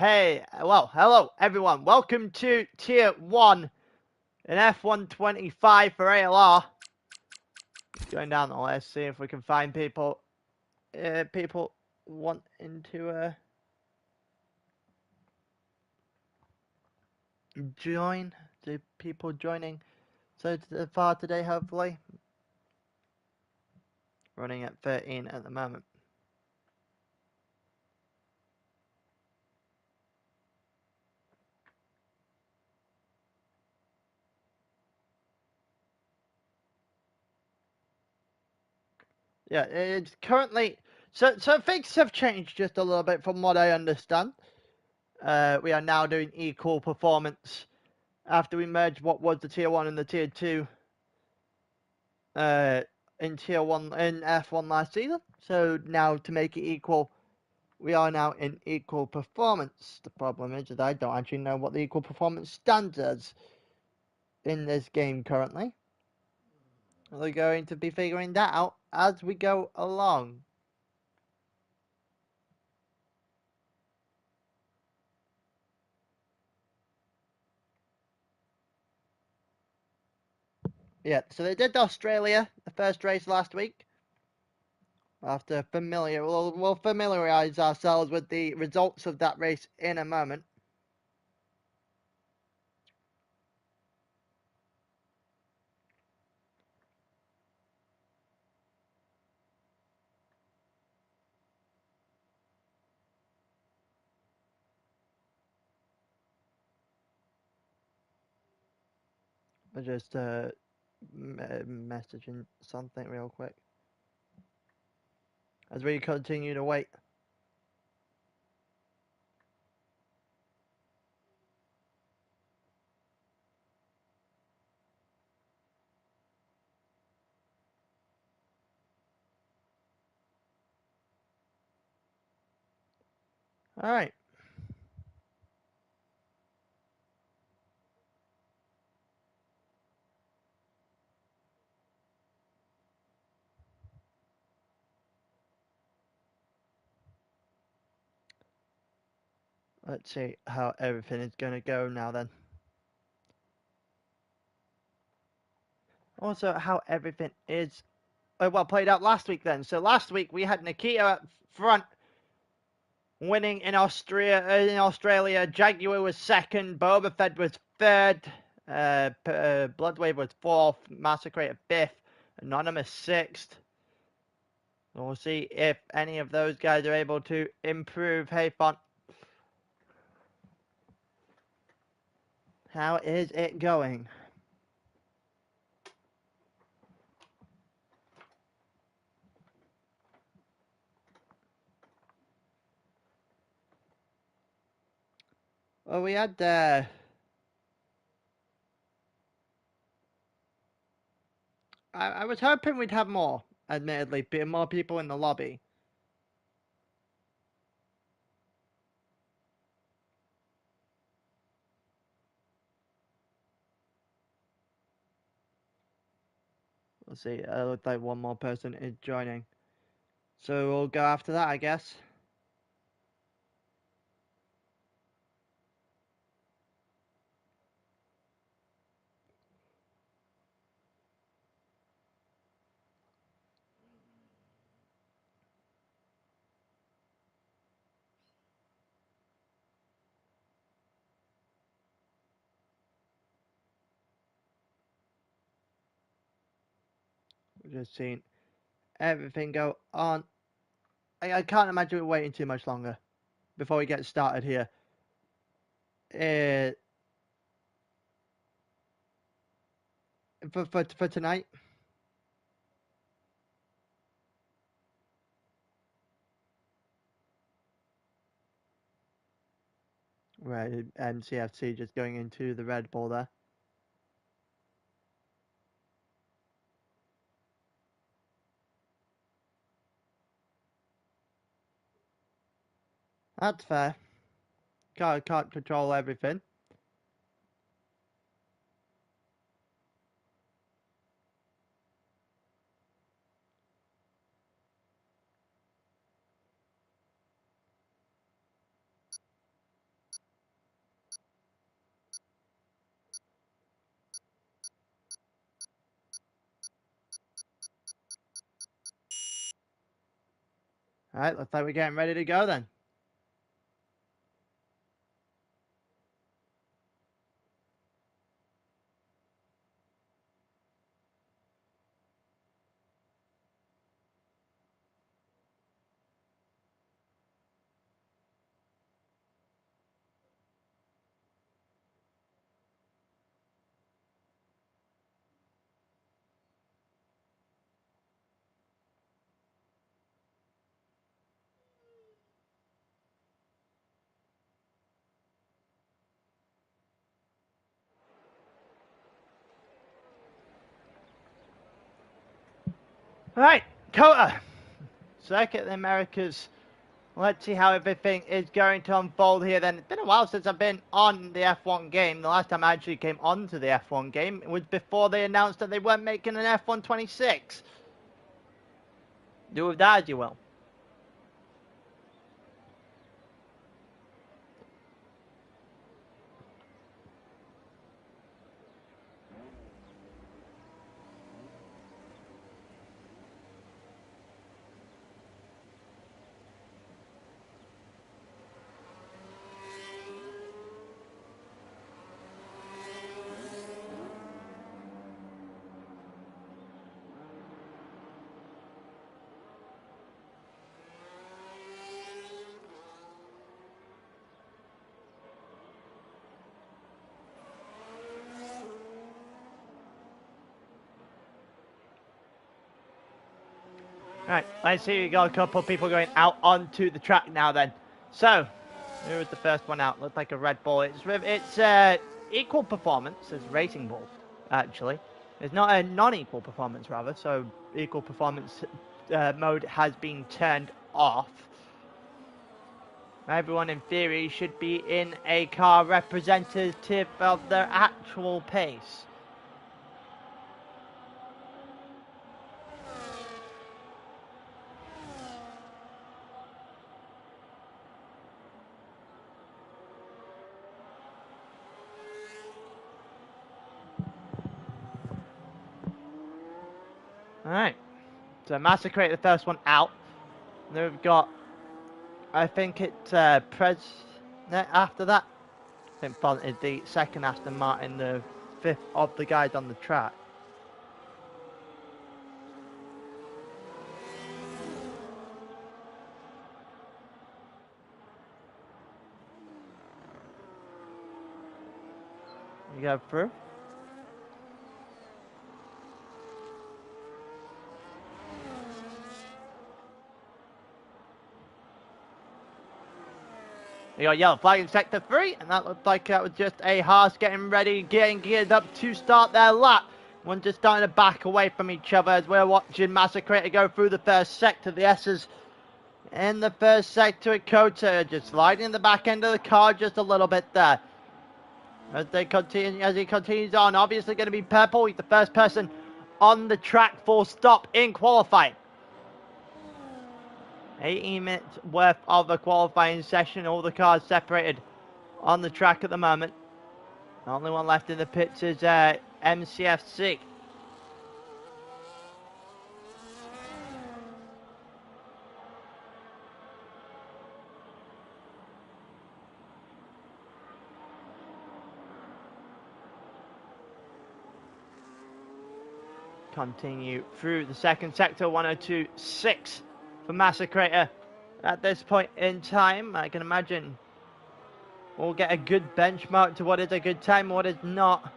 Hey, well, hello everyone. Welcome to Tier 1 in F125 for ALR. Going down the list, see if we can find people wanting to join. The people joining so far today, hopefully. Running at 13 at the moment. Yeah, it's currently so things have changed just a little bit from what I understand. We are now doing equal performance after we merged what was the Tier 1 and the Tier 2 in Tier 1 in F1 last season. So now to make it equal, we are now in equal performance. The problem is that I don't actually know what the equal performance stands as in this game currently. We're going to be figuring that out as we go along. Yeah, so they did Australia, the first race last week. After we'll familiarise ourselves with the results of that race in a moment. We're just messaging something real quick as we continue to wait. All right. Let's see how everything is going to go now then. Also, how everything is played out last week then. So last week we had Nikita up front, winning in Australia. Jaguar was second. Boba Fett was third. Bloodwave was fourth. Massacre fifth. Anonymous sixth. We'll see if any of those guys are able to improve. Hey, Font. How is it going? Well, we had I was hoping we'd have more, admittedly, more people in the lobby. We'll see. It looks like one more person is joining. So we'll go after that, I guess. We're just seeing everything go on. I can't imagine we're waiting too much longer before we get started here. For tonight. Right, MCFC just going into the Red Bull there. That's fair. Can't control everything. Alright, looks like we're getting ready to go then. Alright, COTA. Circuit of the Americas. Let's see how everything is going to unfold here then. It's been a while since I've been on the F1 game. The last time I actually came onto the F1 game was before they announced that they weren't making an F1 26. Do with that as you will. Right, I see we got a couple of people going out onto the track now then. So, who was the first one out? Looked like a Red Bull. It's equal performance as Racing Bull, actually. It's not a non-equal performance, rather. So, equal performance mode has been turned off. Everyone, in theory, should be in a car representative of their actual pace. Alright, so Massacre the first one out. Then we've got, I think it's after that. I think Font is the second Aston Martin, the fifth of the guys on the track. You go through. You got yellow flag in sector 3, and that looked like that was just a Haas getting ready, getting geared up to start their lap. One just starting to back away from each other as we're watching Massacre go through the first sector. The S's in the first sector at COTA, just sliding in the back end of the car just a little bit there. As he continues on, obviously going to be purple. He's the first person on the track full stop in qualifying. 18 minutes worth of the qualifying session. All the cars separated on the track at the moment. The only one left in the pits is MCFC. Continue through the second sector, 102.6 for Massacre at this point in time. I can imagine we'll get a good benchmark to what is a good time and what is not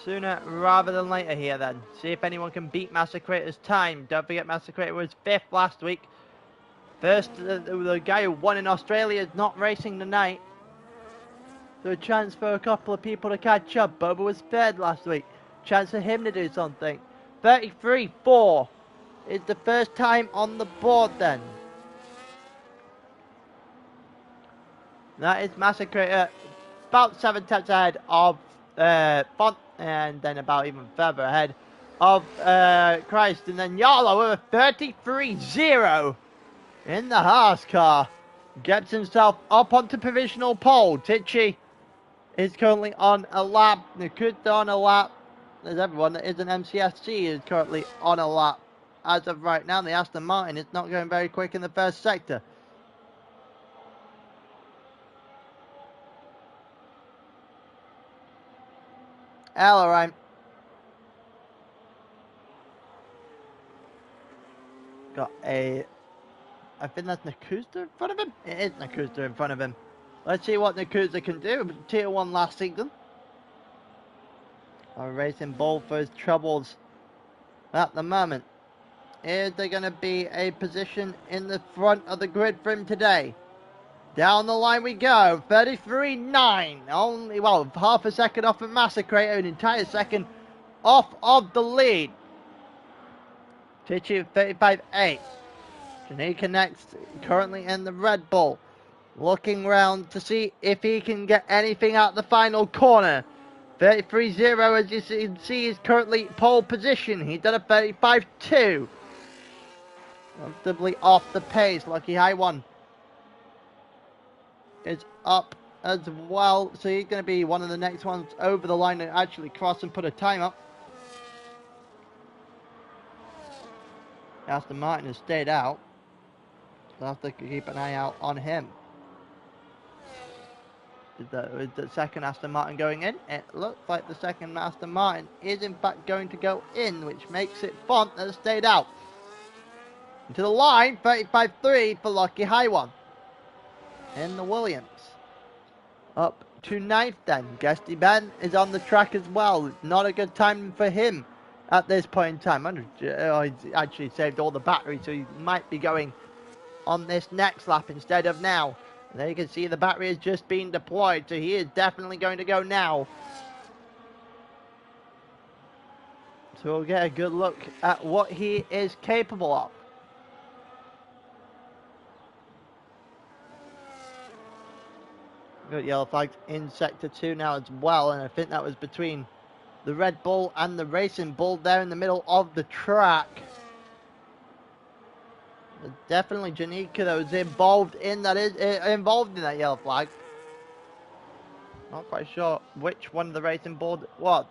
sooner rather than later here then. See if anyone can beat Massacre's time. Don't forget Massacre was 5th last week. First, the guy who won in Australia is not racing tonight. So a chance for a couple of people to catch up. Boba was 3rd last week. Chance for him to do something. 33-4 is the first time on the board then. That is Massacre about 7 tenths ahead of Font, and then about even further ahead of Christ. And then Yarlo with a 33-0 in the Haas car. Gets himself up onto provisional pole. Tichy is currently on a lap. Nakuta on a lap. There's everyone that is an MCSC is currently on a lap. as of right now. The Aston Martin is not going very quick in the first sector. ALR got a... I think that's Nakusa in front of him. It is Nakusa in front of him. Let's see what Nakusa can do. Tier 1 last season. A racing ball for his troubles at the moment. Is there going to be a position in the front of the grid for him today? Down the line we go. 33.9. Only, well, half a second off of Massacre. An entire second off of the lead. Tichy 35.8. Janika next, currently in the Red Bull. Looking round to see if he can get anything out the final corner. 33.0, as you can see, is currently pole position. He's done a 35.2. Comfortably off the pace. Lucky High One is up as well. So he's going to be one of the next ones over the line to actually cross and put a time up. Aston Martin has stayed out. So have to keep an eye out on him. Is the second Aston Martin going in? It looks like the second Aston Martin is in fact going to go in, which makes it Font that has stayed out. Into the line, 35.3 for Lucky High One. In the Williams. Up to 9th then. Guesty Ben is on the track as well. Not a good time for him at this point in time. He's actually saved all the battery, so he might be going on this next lap instead of now. And there you can see the battery has just been deployed, so he is definitely going to go now. So we'll get a good look at what he is capable of. Got yellow flags in Sector 2 now as well, and I think that was between the Red Bull and the Racing Bull there in the middle of the track. Definitely Janika though is involved in that yellow flag. Not quite sure which one of the Racing Bull it was.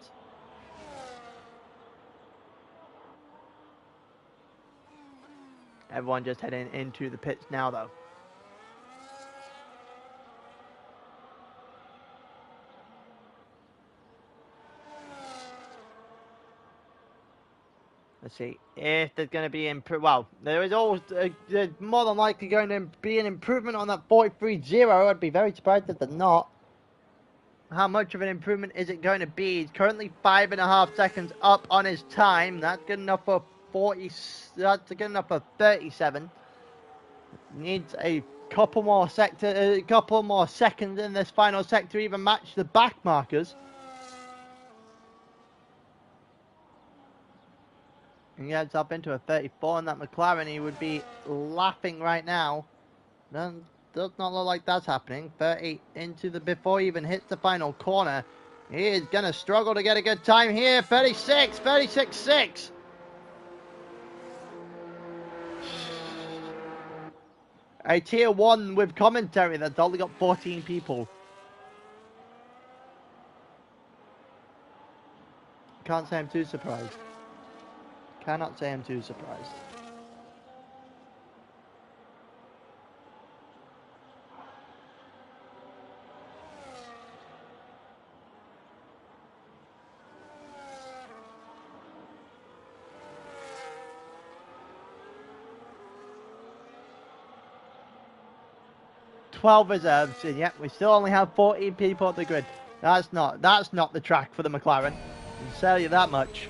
Everyone just heading into the pits now though. Let's see if there's going to be well, there is always there's more than likely going to be an improvement on that 43.0. I'd be very surprised if there's not. How much of an improvement is it going to be? He's currently 5.5 seconds up on his time. That's good enough for 40. That's good enough for 37. Needs a couple more seconds in this final sector to even match the back markers. And gets up into a 34 in that McLaren. He would be laughing right now. Does not look like that's happening. 30 into the before he even hits the final corner. He is going to struggle to get a good time here. 36.6. A tier 1 with commentary that's only got 14 people. Can't say I'm too surprised. Cannot say I'm too surprised. Twelve reserves, and yet we still only have 14 people at the grid. That's not the track for the McLaren. I can tell you that much.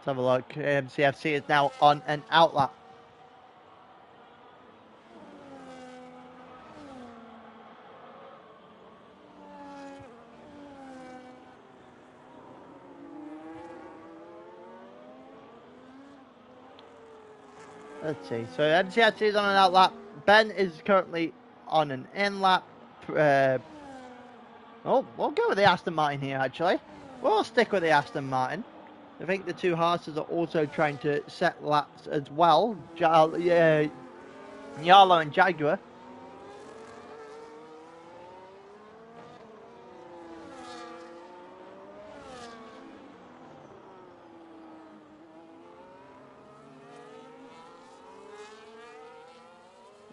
Let's have a look. CFC is now on an outlap. Let's see. So MCSC is on an outlap. Ben is currently on an in-lap. We'll go with the Aston Martin here, actually. We'll stick with the Aston Martin. I think the two horses are also trying to set laps as well. Yarlow and Jaguar.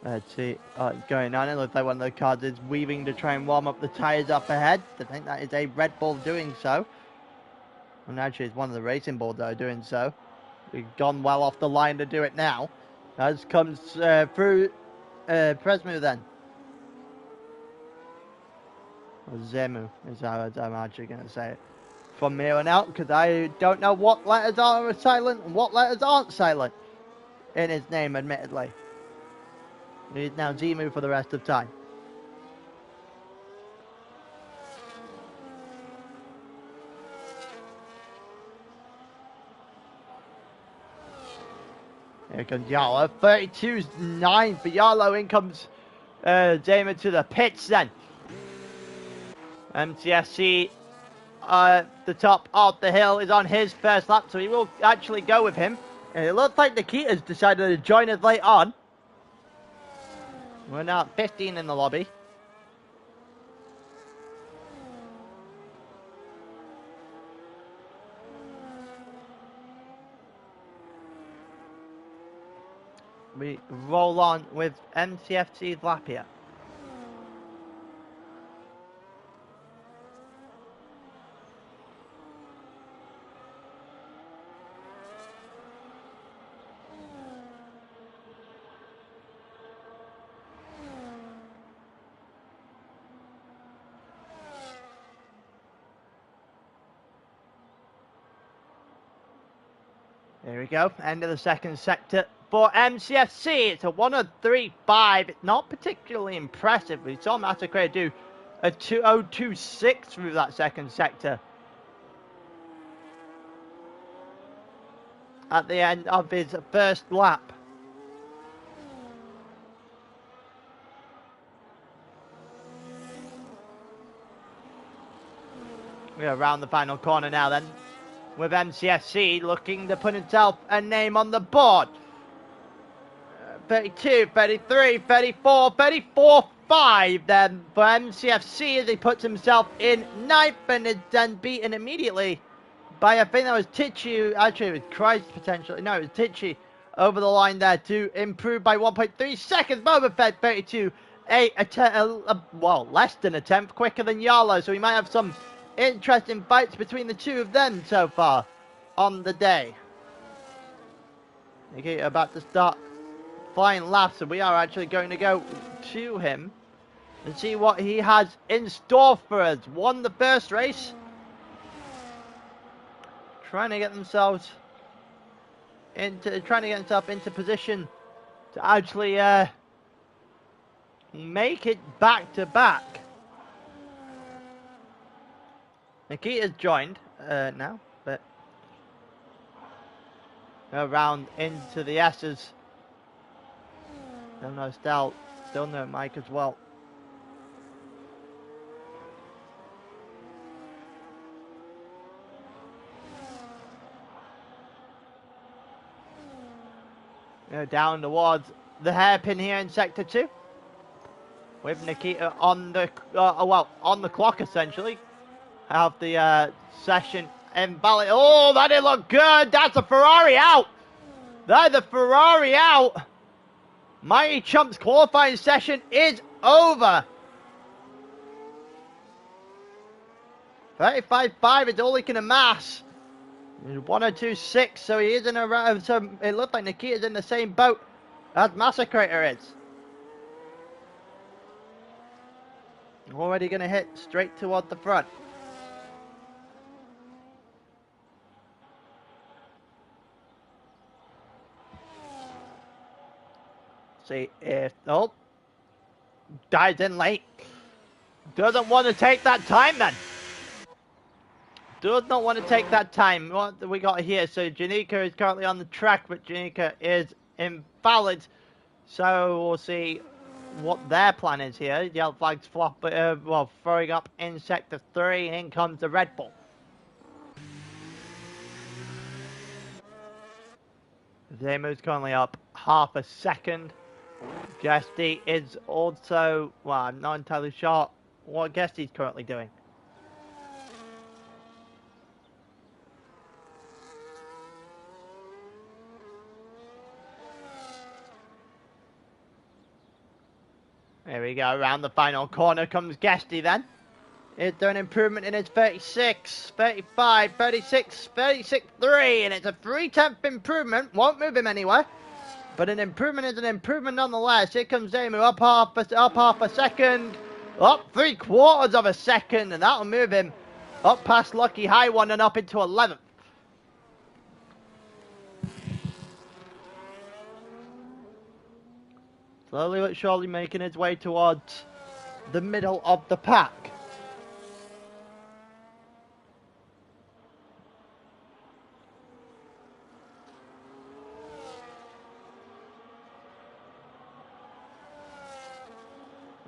Let's see what's going on. It looks like one of the cars is weaving to try and warm up the tyres up ahead. I think that is a Red Bull doing so. And actually it's one of the racing bulls that are doing so. We've gone well off the line to do it now. As comes through Presmu then. Or Zemu is how I'm actually going to say it. From here on out, because I don't know what letters are silent and what letters aren't silent in his name, admittedly. He's now Zemu for the rest of time. Here comes Yarlo. 32.9 for Yarlo. In comes Zemu to the pits then. MCSC the top of the hill is on his first lap, so he will actually go with him. And it looks like Nikita's decided to join us late on. We're now at 15 in the lobby. We roll on with MCFC's lap here. There we go, end of the second sector for MCFC. It's a 1:03.5. It's not particularly impressive. We saw Massacre do a 2:02.6 through that second sector at the end of his first lap. We're around the final corner now then, with MCFC looking to put himself a name on the board. 32, 33, 34, 34.5 then for MCFC as he puts himself in ninth and is then beaten immediately by, I think that was Tichy, actually it was Christ potentially, no it was Tichy over the line there to improve by 1.3 seconds. Boba Fett 32, well less than a tenth quicker than Yarlo, so we might have some interesting fights between the two of them so far on the day. Okay, about to start flying laps, and we are actually going to go to him and see what he has in store for us. Won the first race, trying to get himself into position to actually make it back to back. Nikita's joined now, but around into the S's. Still no Mike as well. Down towards the hairpin here in sector 2, with Nikita on the on the clock essentially. Have the session invalid. Oh, that didn't look good. That's a Ferrari out. That's a Ferrari out. Mighty Chump's qualifying session is over. 35.5 is all he can amass. 1:02.6, so he is in a. So it looks like Nikita's in the same boat as Massacrator is. Already going to hit straight toward the front. See if dives in late. Doesn't want to take that time then. Does not want to take that time. What do we got here? So Janika is currently on the track, but Janika is invalid. So we'll see what their plan is here. Yellow flags throwing up in sector 3, and in comes the Red Bull. Zemu's currently up half a second. Guesty is also, well, I'm not entirely sure what Guesty's currently doing. Here we go, around the final corner comes Guesty then. Is there an improvement in his 36, 35, 36, 36, 3, and it's a 3/10 improvement, won't move him anywhere. But an improvement is an improvement nonetheless. Here comes Zemu, up half a second, up 3/4 of a second, and that'll move him up past Lucky High One and up into 11th. Slowly but surely making his way towards the middle of the pack.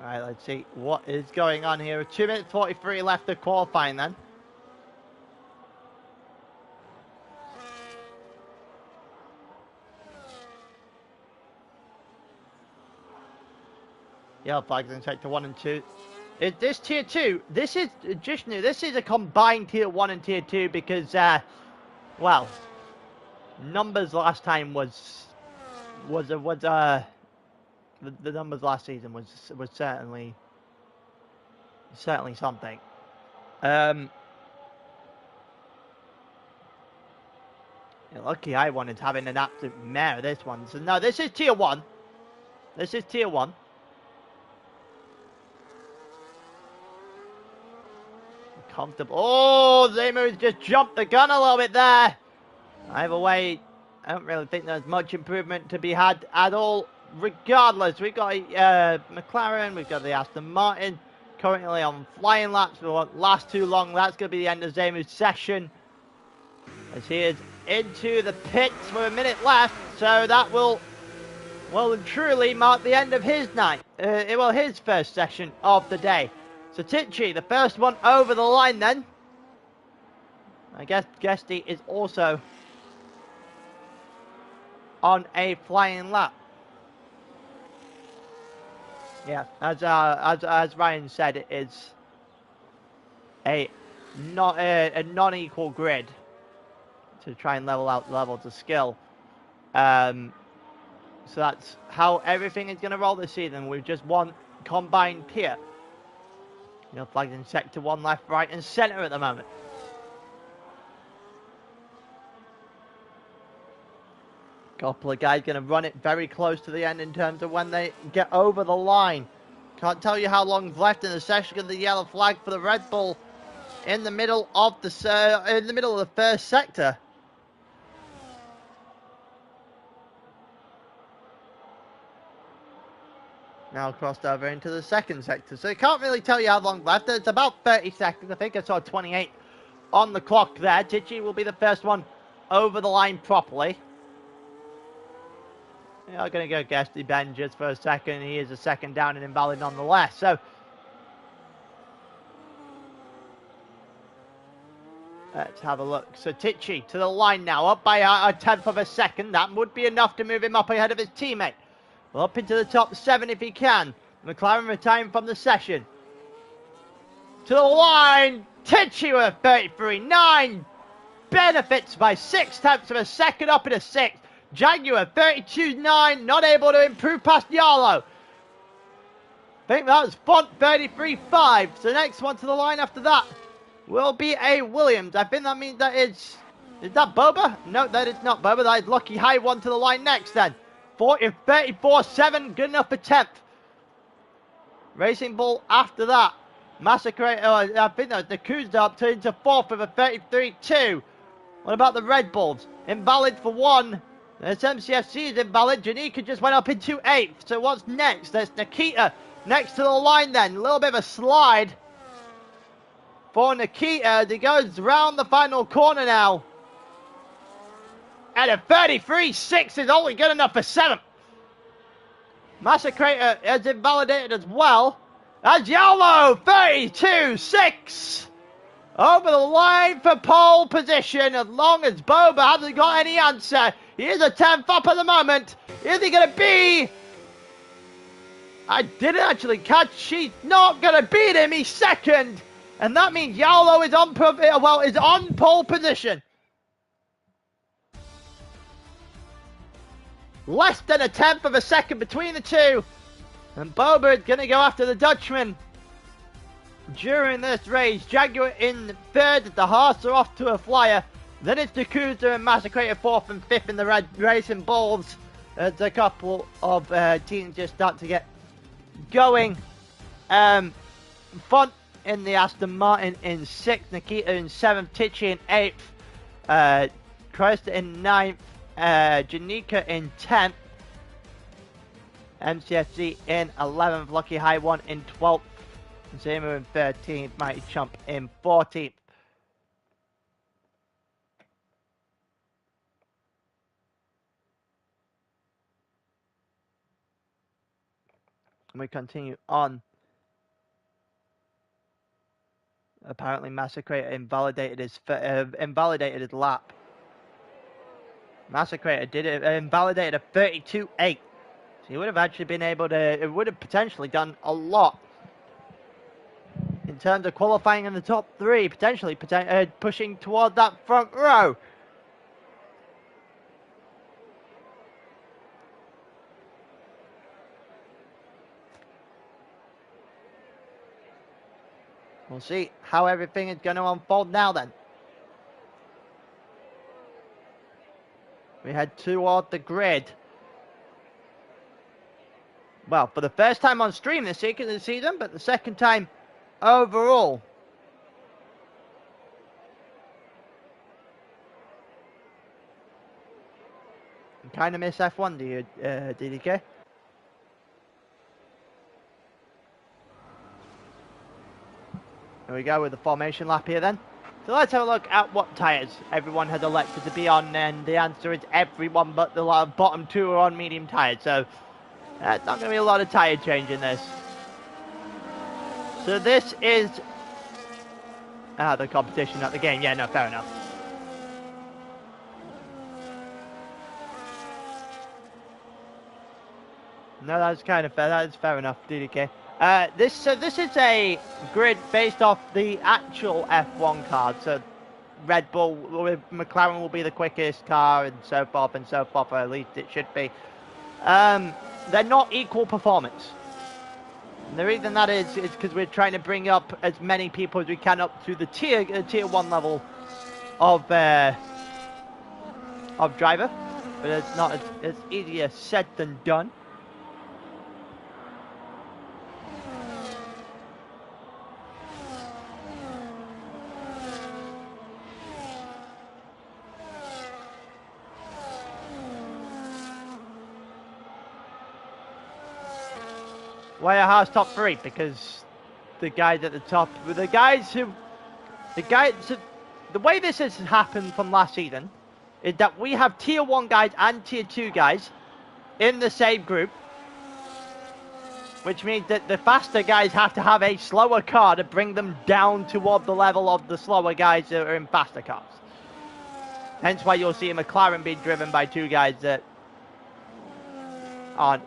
Alright, let's see what is going on here. 2 minutes 43 left of qualifying then. Yellow flags in sector 1 and 2. Is this tier 2? This is just new. This is a combined tier 1 and tier 2 because, well, numbers last time was the numbers last season was certainly something. Lucky I wanted having an absolute mare of this one. So no, this is tier 1. This is tier 1. Comfortable. Oh, Zemu's just jumped the gun a little bit there. Either way, I don't really think there's much improvement to be had at all. Regardless, we've got McLaren, we've got the Aston Martin currently on flying laps. We won't last too long. That's going to be the end of Zemu's session as he is into the pits with a minute left. So that will well and truly mark the end of his night. His first session of the day. So Tichy, the first one over the line then. I guess Guesty is also on a flying lap. Yeah, as Ryan said, it is a non-equal grid to try and level out levels of skill. So that's how everything is going to roll this season with just one combined tier. Yellow flags in sector 1, left, right, and centre at the moment. Couple of guys going to run it very close to the end in terms of when they get over the line. Can't tell you how long's left in the session of the yellow flag for the Red Bull in the middle of the first sector. Now crossed over into the second sector. So I can't really tell you how long left. It's about 30 seconds. I think I saw 28 on the clock there. Tichy will be the first one over the line properly. Yeah, I'm going to go Guesty Ben just for a second. He is a second down and invalid nonetheless. So let's have a look. So Tichy to the line now, up by a tenth of a second. That would be enough to move him up ahead of his teammate. Well, up into the top 7 if he can. McLaren retiring from the session. To the line. Tichy with 33.9. Benefits by 6/10 of a second up into 6th. Jaguar 32.9. Not able to improve past Yarlow. I think that was Font 33.5. So the next one to the line after that will be a Williams. I think that means that is that Boba? No, that is not Boba. That is Lucky High One to the line next then. 34.7, good enough for 10th. Racing Bull after that. Massacre, I think that was the Kuzda up to into 4th with a 33.2. What about the Red Bulls? Invalid for 1. This MCFC is invalid. Janika just went up into 8th. So what's next? There's Nikita next to the line then. A little bit of a slide for Nikita as he goes round the final corner now. And a 33.6 is only good enough for 7th. Massacrator is invalidated as well. As Yellow 32.6. Over the line for pole position. As long as Boba hasn't got any answer. He is a 10th up at the moment. Is he going to be? I didn't actually catch. She's not going to beat him. He's second. And that means Yellow is on pole position. Less than a tenth of a second between the two. And Boba is going to go after the Dutchman during this race. Jaguar in third, the Haas are off to a flyer. Then it's Yakuza and Massacrator fourth and fifth in the Red Racing Bulls. As a couple of teams just start to get going. Font in the Aston Martin in sixth, Nikita in seventh, Tichy in eighth, Christ in ninth, Janika in 10th, MCFC in 11th, Lucky High One in 12th, Zemu in 13th, Mighty Chump in 14th. And we continue on. Apparently Massacrator invalidated his lap. Massacrator did it, invalidated a 32.8. So he would have actually been able to, it would have potentially done a lot in terms of qualifying in the top three, potentially pushing toward that front row. We'll see how everything is going to unfold now then. We head toward the grid. Well, for the first time on stream this season, but the second time overall. You kind of miss F1, do you, DDK? Here we go with the formation lap here then. So let's have a look at what tyres everyone has elected to be on, and the answer is everyone but the bottom two are on medium tyres. So it's not going to be a lot of tyre change in this. So this is the competition, not the game. Yeah, no, fair enough. No, that's kind of fair. That is fair enough, DDK. This is a grid based off the actual F1 card. So Red Bull, McLaren will be the quickest car, and so forth, or at least it should be. They're not equal performance. And the reason that is because we're trying to bring up as many people as we can up to the tier 1 level of driver, but it's not it's easier said than done. Why are Haas top 3? Because the guys at the top, the way this has happened from last season is that we have tier 1 guys and tier 2 guys in the same group, which means that the faster guys have to have a slower car to bring them down toward the level of the slower guys that are in faster cars. Hence why you'll see a McLaren being driven by 2 guys that aren't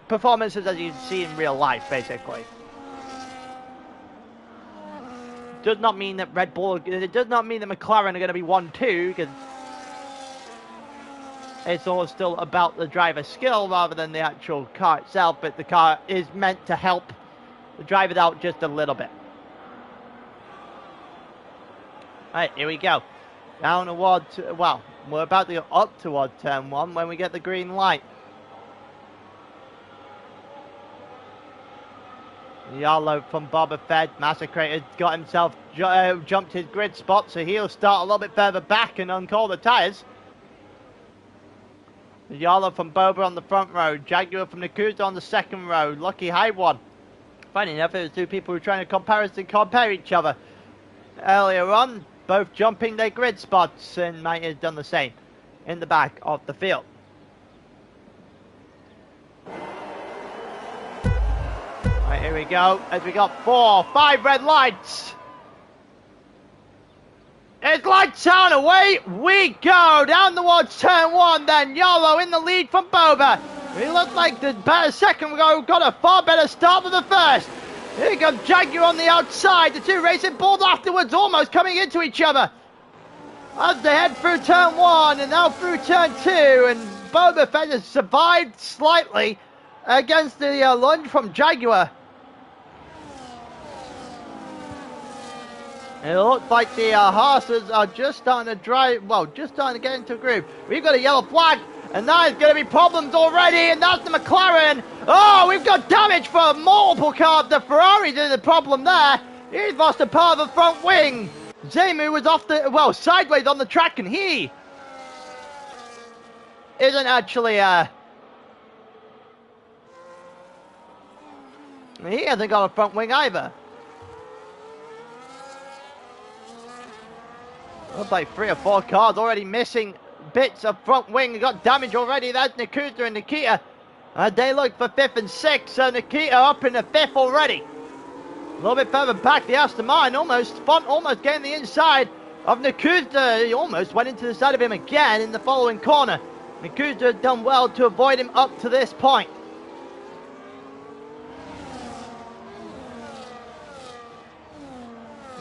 performances as you see in real life, basically. Does not mean that Red Bull, it does not mean that McLaren are going to be 1-2, because it's all still about the driver's skill rather than the actual car itself, but the car is meant to help the driver out just a little bit. Alright, here we go. Down towards, well, we're about to go up towards turn 1 when we get the green light. Yellow from Boba Fett. Massacrator got himself jumped his grid spot, so he'll start a little bit further back and uncall the tyres. Yellow from Boba on the front row. Jaguar from Nakuda on the second row. Lucky High One. Funny enough, it was 2 people who were trying to compare each other earlier on, both jumping their grid spots, and Mike has done the same in the back of the field. Right, here we go, as we got 4, 5 red lights. It's lights on, away we go, down towards turn 1 then. Yolo in the lead from Boba. He looked like the better second row, got a far better start than the first. Here comes Jaguar on the outside, the 2 racing balls afterwards almost coming into each other. As they head through turn 1 and now through turn 2, and Boba Fett has survived slightly against the lunge from Jaguar. It looks like the horses are just starting to drive, well, just starting to get into a groove. We've got a yellow flag, and that is going to be problems already, and that's the McLaren. Oh, we've got damage for multiple cars. The Ferrari's in the problem there. He's lost a part of the front wing. Zemu was off the, well, sideways on the track, and he isn't actually, he hasn't got a front wing either. Looks like 3 or 4 cars already missing bits of front wing. Got damage already. That's Nakuta and Nikita. They look for 5th and 6th, so Nikita up in the 5th already. A little bit further back, the Aston Martin almost getting the inside of Nakuta. He almost went into the side of him again in the following corner. Nakuta had done well to avoid him up to this point.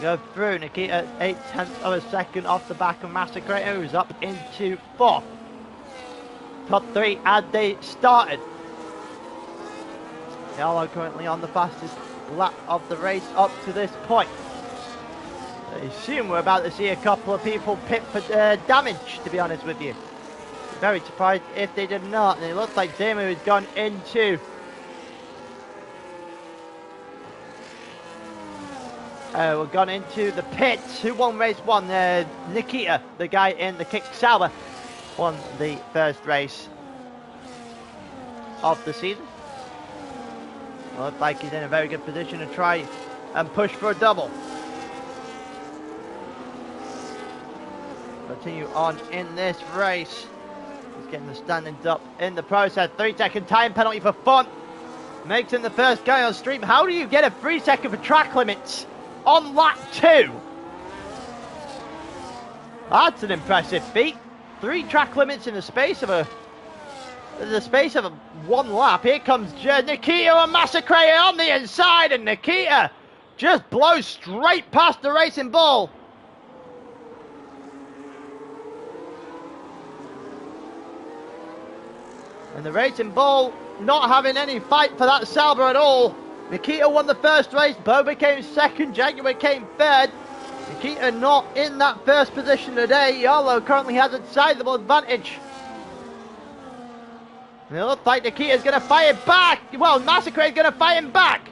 Go through Nikita 0.8 of a second off the back of Massacre, who's up into 4th. Top 3 as they started. Aero currently on the fastest lap of the race up to this point. I assume we're about to see a couple of people pit for damage, to be honest with you. Very surprised if they did not, and it looks like Zemu has gone into we've gone into the pits. Who won race 1? Nikita, the guy in the kick Sauber, won the first race of the season. Looks like he's in a very good position to try and push for a double. Continue on in this race. He's getting the standings up in the process. 3-second time penalty for Font. Makes him the first guy on stream. How do you get a 3-second for track limits on lap 2? That's an impressive feat. 3 track limits in the space of one lap. Here comes Nikita and Massacre on the inside, and Nikita just blows straight past the Racing Bull. And the Racing Bull not having any fight for that Sauber at all. Nikita won the first race, Boba came second, Jaguar came third. Nikita not in that first position today. Yolo currently has a sizable advantage. And it looks like Nikita's going to fight it back. Well, Massacre is going to fight him back.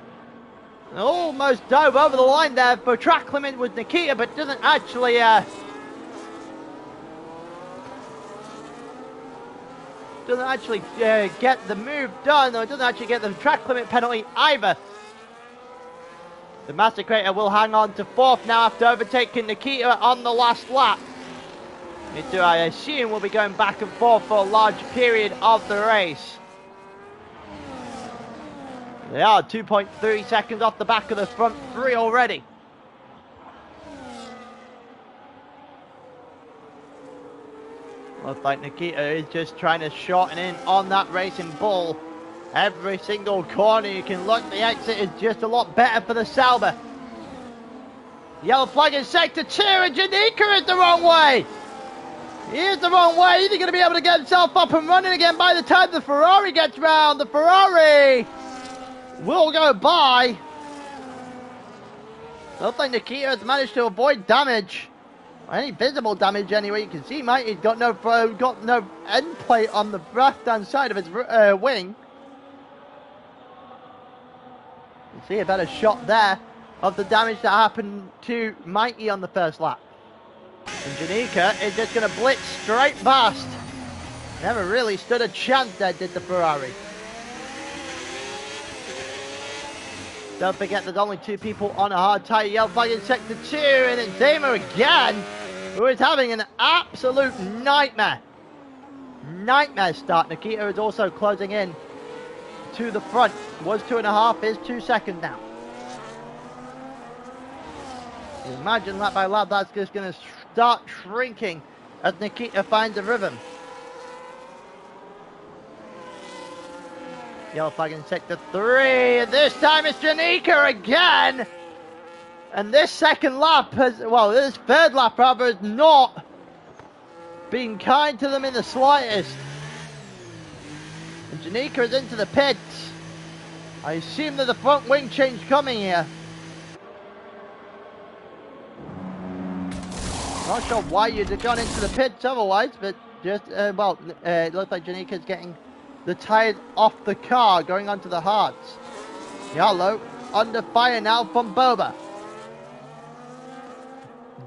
And almost dove over the line there for track limit with Nikita, but doesn't actually get the move done, or doesn't actually get the track limit penalty either. The Massacre will hang on to 4th now after overtaking Nikita on the last lap. I assume we'll be going back and forth for a large period of the race. They are 2.3 seconds off the back of the front 3 already. Looks like Nikita is just trying to shorten in on that Racing Bull. Every single corner you can look, the exit is just a lot better for the Sauber. Yellow flag in sector 2, and Janika is the wrong way. He is the wrong way. He's going to be able to get himself up and running again by the time the Ferrari gets round. The Ferrari will go by. Looks like Nikita has managed to avoid damage. Any visible damage anyway. You can see he's got no end plate on the left hand side of his wing. You see a better shot there of the damage that happened to Mikey on the first lap. And Janika is just going to blitz straight past. Never really stood a chance there, did the Ferrari. Don't forget there's only 2 people on a hard tyre. Yellow flag in sector 2, and it's Zemo again, who is having an absolute nightmare start. Nikita is also closing in to the front. Was 2.5, is 2 seconds now. Imagine lap by lap, that's just going to start shrinking as Nikita finds a rhythm. Yellow flag in sector 3, and this time it's Janika again. And this second lap this third lap rather, has not been kind to them in the slightest. And Janika is into the pits. I assume there's a front wing change coming here. Not sure why you'd have gone into the pits otherwise, but just, it looks like Janika's getting the tyres off the car, going onto the hards. Yellow under fire now from Boba.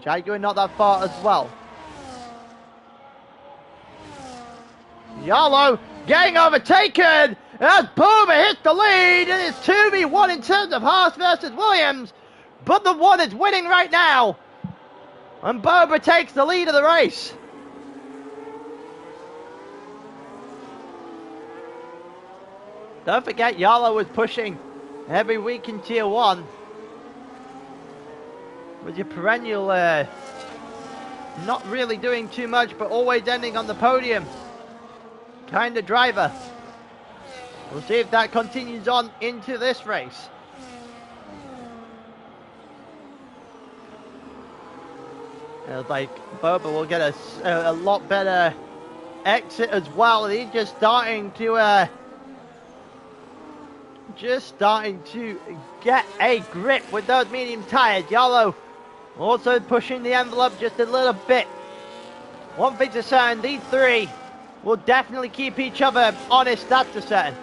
Jaguar not that far as well. Yellow getting overtaken as Boba hits the lead, and it's 2v1 in terms of Haas versus Williams, but the one is winning right now. And Boba takes the lead of the race. Don't forget, Yalo was pushing every week in Tier 1. With your perennial, not really doing too much, but always ending on the podium kind of driver. We'll see if that continues on into this race. Like Boba will get a lot better exit as well. He's just starting to get a grip with those medium tires. Yellow also pushing the envelope just a little bit. One thing's for certain, these three will definitely keep each other honest. That's for certain.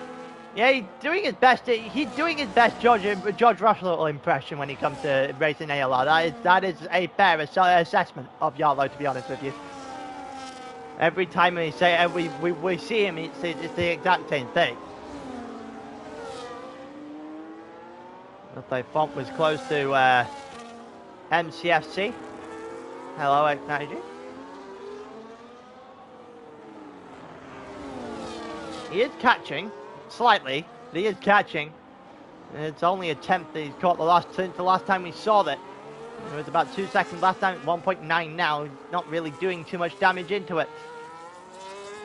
Yeah, he's doing his best. He's doing his best George Russell impression when it comes to racing ALR. That is a fair assessment of Yarlo, to be honest with you. Every time we say we see him, it's the exact same thing. Looks like Font was close to MCFC. Hello, X90. He is catching. Slightly, he is catching. It's only a tenth that he's caught since the last time we saw that. It was about 2 seconds last time, 1.9 now. Not really doing too much damage into it.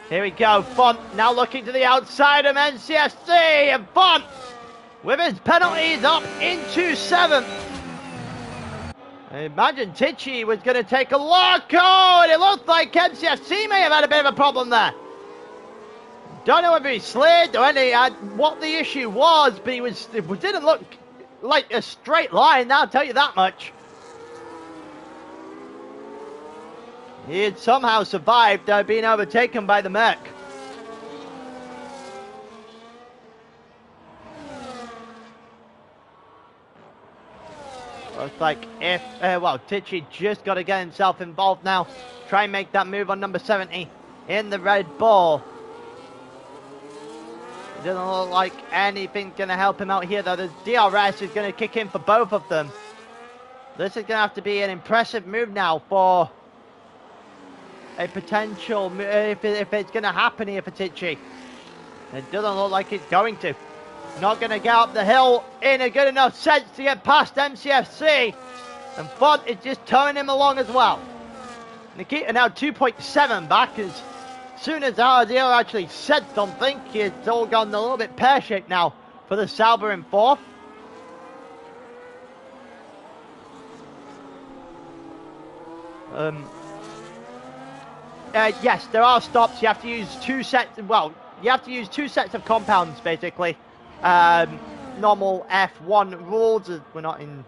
Here we go, Font now looking to the outside of NCSC, and Font with his penalties up into 7th. I imagine Tichy was going to take a look. Oh, and it looked like MCSC may have had a bit of a problem there. Don't know whether he slid or what the issue was, but it didn't look like a straight line, I'll tell you that much. He had somehow survived being overtaken by the Merc. Looks like if, Tichy just got to get himself involved now. Try and make that move on number 70 in the Red Bull. It doesn't look like anything's going to help him out here, though. The DRS is going to kick in for both of them. This is going to have to be an impressive move now for a potential, if it's going to happen here for Tichy. It doesn't look like it's going to. Not going to get up the hill in a good enough sense to get past MCFC. And Font is just towing him along as well. Nikita now 2.7 back as soon as our dealer actually said something. It's all gone a little bit pear-shaped now for the Sauber in 4th. Yes, there are stops. You have to use two sets. Well, you have to use 2 sets of compounds, basically. Normal F1 rules. We're not in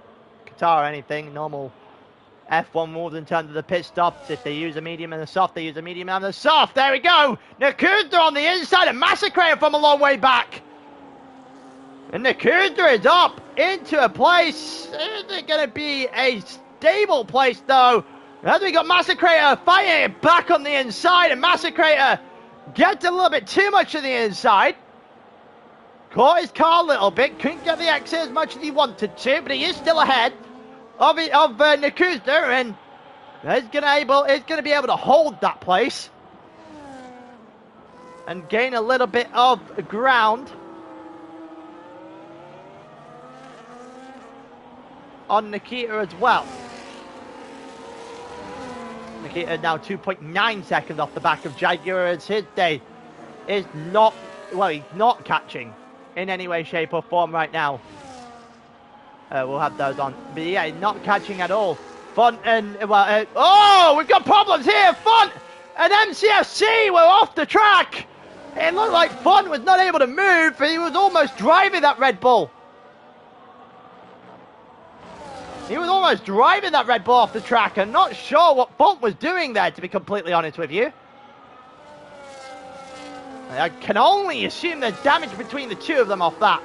Qatar or anything. Normal F1 rules in terms of the pit stops. If they use a medium and a soft, they use a medium and a soft. There we go. Nakuda on the inside and Massacre from a long way back. And Nakuda is up into a place. Is it going to be a stable place, though? As we got Massacre fighting back on the inside, and Massacre gets a little bit too much to the inside. Caught his car a little bit, couldn't get the exit as much as he wanted to, but he is still ahead of Nakuda, and he's going to be able to hold that place and gain a little bit of ground on Nikita as well. Nikita now 2.9 seconds off the back of Jaguar, as his day is not, well, he's not catching in any way, shape or form right now. We'll have those on. But yeah, not catching at all. Font and, oh, we've got problems here. Font and MCFC were off the track. It looked like Font was not able to move, but he was almost driving that Red Bull. He was almost driving that Red Bull off the track. I'm not sure what Font was doing there, to be completely honest with you. I can only assume there's damage between the two of them off that.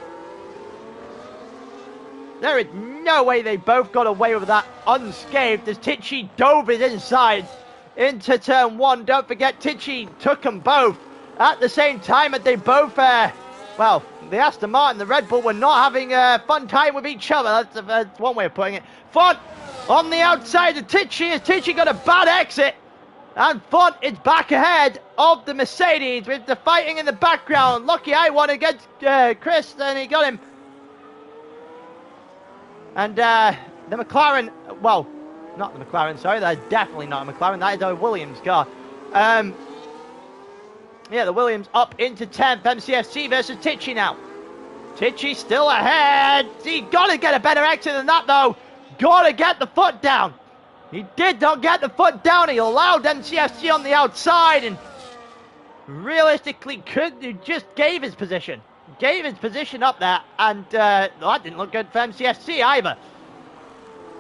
There is no way they both got away with that unscathed as Tichy dove his inside into turn one. Don't forget, Tichy took them both at the same time, and they both, well, the Aston Martin, the Red Bull, were not having a fun time with each other. That's one way of putting it. Font on the outside of Tichy as Tichy got a bad exit. And Font is back ahead of the Mercedes with the fighting in the background. Lucky I won against Chris, and he got him. And the McLaren, well, not the McLaren, sorry, that's definitely not a McLaren, that is a Williams car. Yeah, the Williams up into 10th, MCFC versus Tichy now. Tichy still ahead. He got to get a better exit than that, though. Got to get the foot down. He did not get the foot down. He allowed MCFC on the outside and realistically just gave his position. Gave his position up there, and that didn't look good for MCFC either.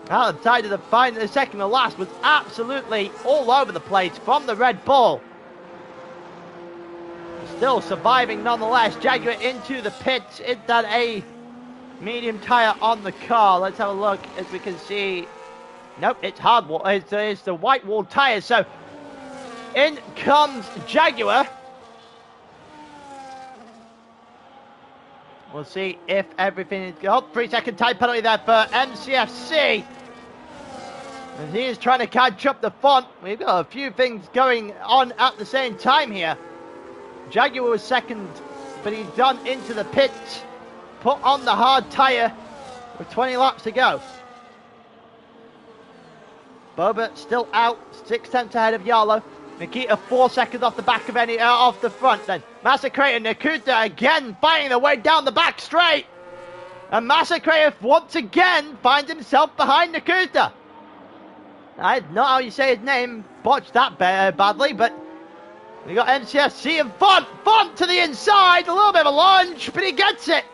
Outside of the second to last was absolutely all over the place from the Red Bull. Still surviving nonetheless. Jaguar into the pits. It's done a medium tyre on the car. Let's have a look as we can see. Nope, it's hard wall. It's the white wall tyres. So in comes Jaguar. We'll see if everything is... Oh, 3-second time penalty there for MCFC. And he is trying to catch up the Font. We've got a few things going on at the same time here. Jaguar was second, but he's done into the pits. Put on the hard tyre with 20 laps to go. Boba still out, 6/10 ahead of Yarlo. Nikita 4 seconds off the back of off the front then. Massacre and Nakuta again fighting their way down the back straight. And Massacre once again finds himself behind Nakuta. I don't know how you say his name, botched that badly, but we got MCFC and Font. Font to the inside, a little bit of a lunge, but he gets it.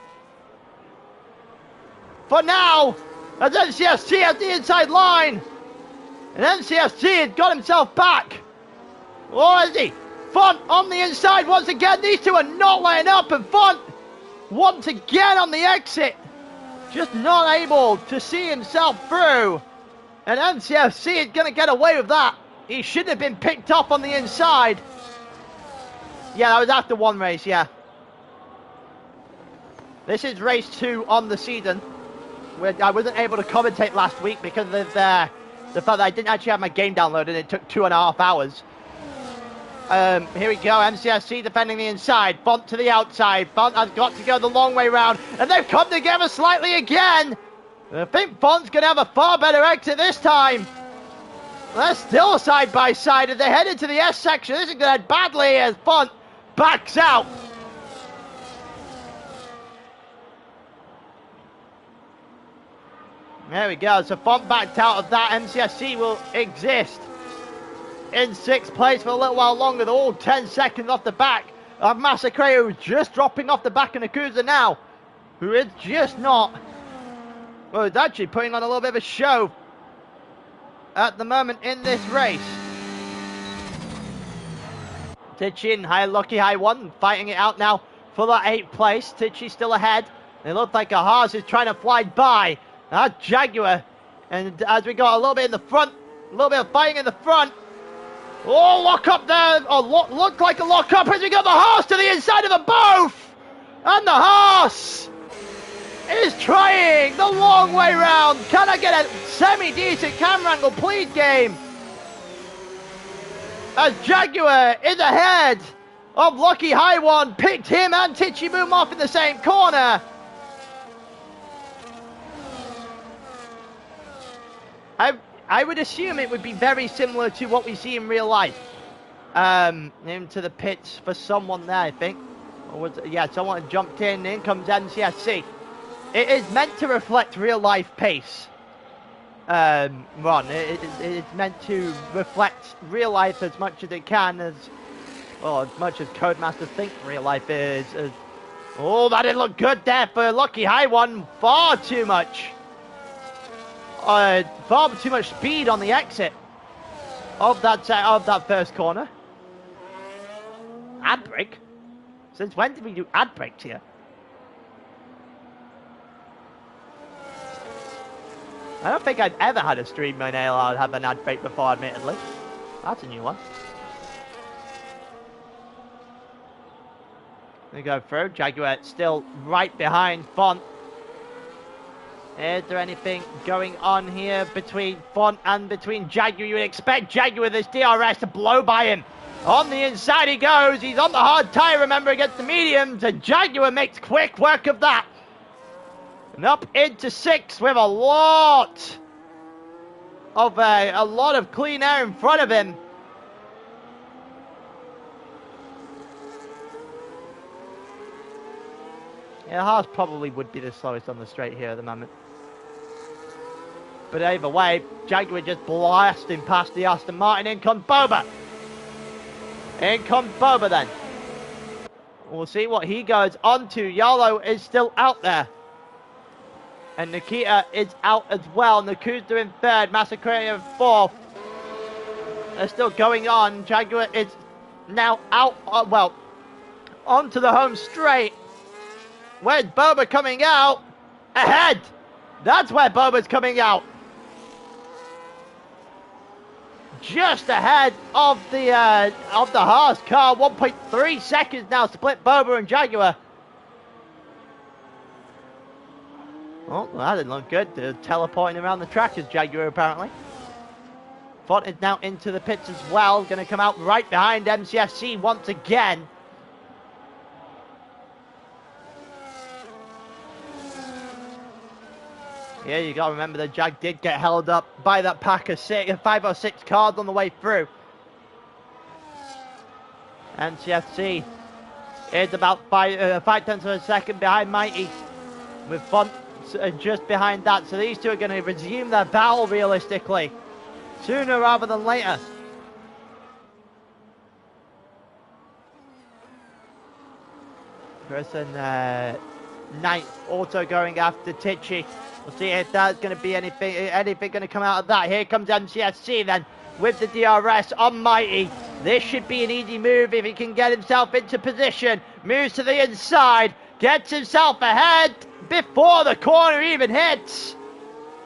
For now, as MCFC at the inside line. And MCFC had got himself back. Or is he? Font on the inside once again. These two are not laying up, and Font once again on the exit. Just not able to see himself through. And MCFC is going to get away with that. He should have been picked up on the inside. Yeah, that was after one race, yeah. This is race 2 on the season. I wasn't able to commentate last week because of the fact that I didn't actually have my game downloaded and it took 2.5 hours. Here we go, MCFC defending the inside, Font to the outside. Font has got to go the long way round, and they've come together slightly again. I think Font's going to have a far better exit this time. They're still side by side as they head into the S section. This is going to head badly as Font backs out. There we go, so Font backed out of that. MCFC will exist in 6th place for a little while longer. They're all 10 seconds off the back of Massacre, who's just dropping off the back of Nakuza now, who is just not, well, he's actually putting on a little bit of a show at the moment in this race. Tichy and Lucky High 1 fighting it out now for that 8th place. Tichy still ahead. It looks like a Haas is trying to fly by. That's Jaguar. And as we got a little bit in the front, a little bit of fighting in the front. Oh, lock up there. Oh, looked like a lock up as we got the Haas to the inside of the both. And the Haas is trying the long way round. Can I get a semi-decent camera angle, please, game? As Jaguar is ahead of Lucky High 1. Picked him and Tichy Boom off in the same corner. I would assume it would be very similar to what we see in real life. Into the pits for someone there, I think. Yeah, someone jumped in comes MCSC. It is meant to reflect real life pace. Ron, it's meant to reflect real life as much as it can, as Well, as much as Codemasters think real life is. Oh, that didn't look good there for Lucky High One. Far too much. Far too much speed on the exit of that first corner. Ad brake? Since when did we do ad brakes here? I don't think I've ever had a stream in ALR have an ad brake before, admittedly. That's a new one. We go through. Jaguar still right behind Font. Is there anything going on here between Font and between Jaguar? You would expect Jaguar with this DRS to blow by him. On the inside he goes. He's on the hard tyre, remember, against the mediums. And Jaguar makes quick work of that. And up into 6 with a lot of clean air in front of him. Yeah, Haas probably would be the slowest on the straight here at the moment. But either way, Jaguar just blasting past the Aston Martin. In comes Boba. In comes Boba then. We'll see what he goes onto. Yalo is still out there. And Nikita is out as well. Nakuda in 3rd. Massacre in 4th. They're still going on. Jaguar is now out. Onto the home straight. Where's Boba coming out? Ahead! That's where Boba's coming out. Just ahead of the Haas car. 1.3 seconds now split Boba and Jaguar. Oh, that didn't look good. They're teleporting around the track as Jaguar apparently. Font is now into the pits as well. Going to come out right behind MCFC once again. Yeah, you got to remember that Jag did get held up by that pack of 5 or 6 cars on the way through. MCFC is about 5 tenths of a second behind Mighty, with Font just behind that. So these two are going to resume their battle realistically, sooner rather than later. Person 9th also going after Tichy. We'll see if that's going to be anything going to come out of that. Here comes MCSC then with the DRS on Mighty. This should be an easy move if he can get himself into position. Moves to the inside, gets himself ahead before the corner even hits.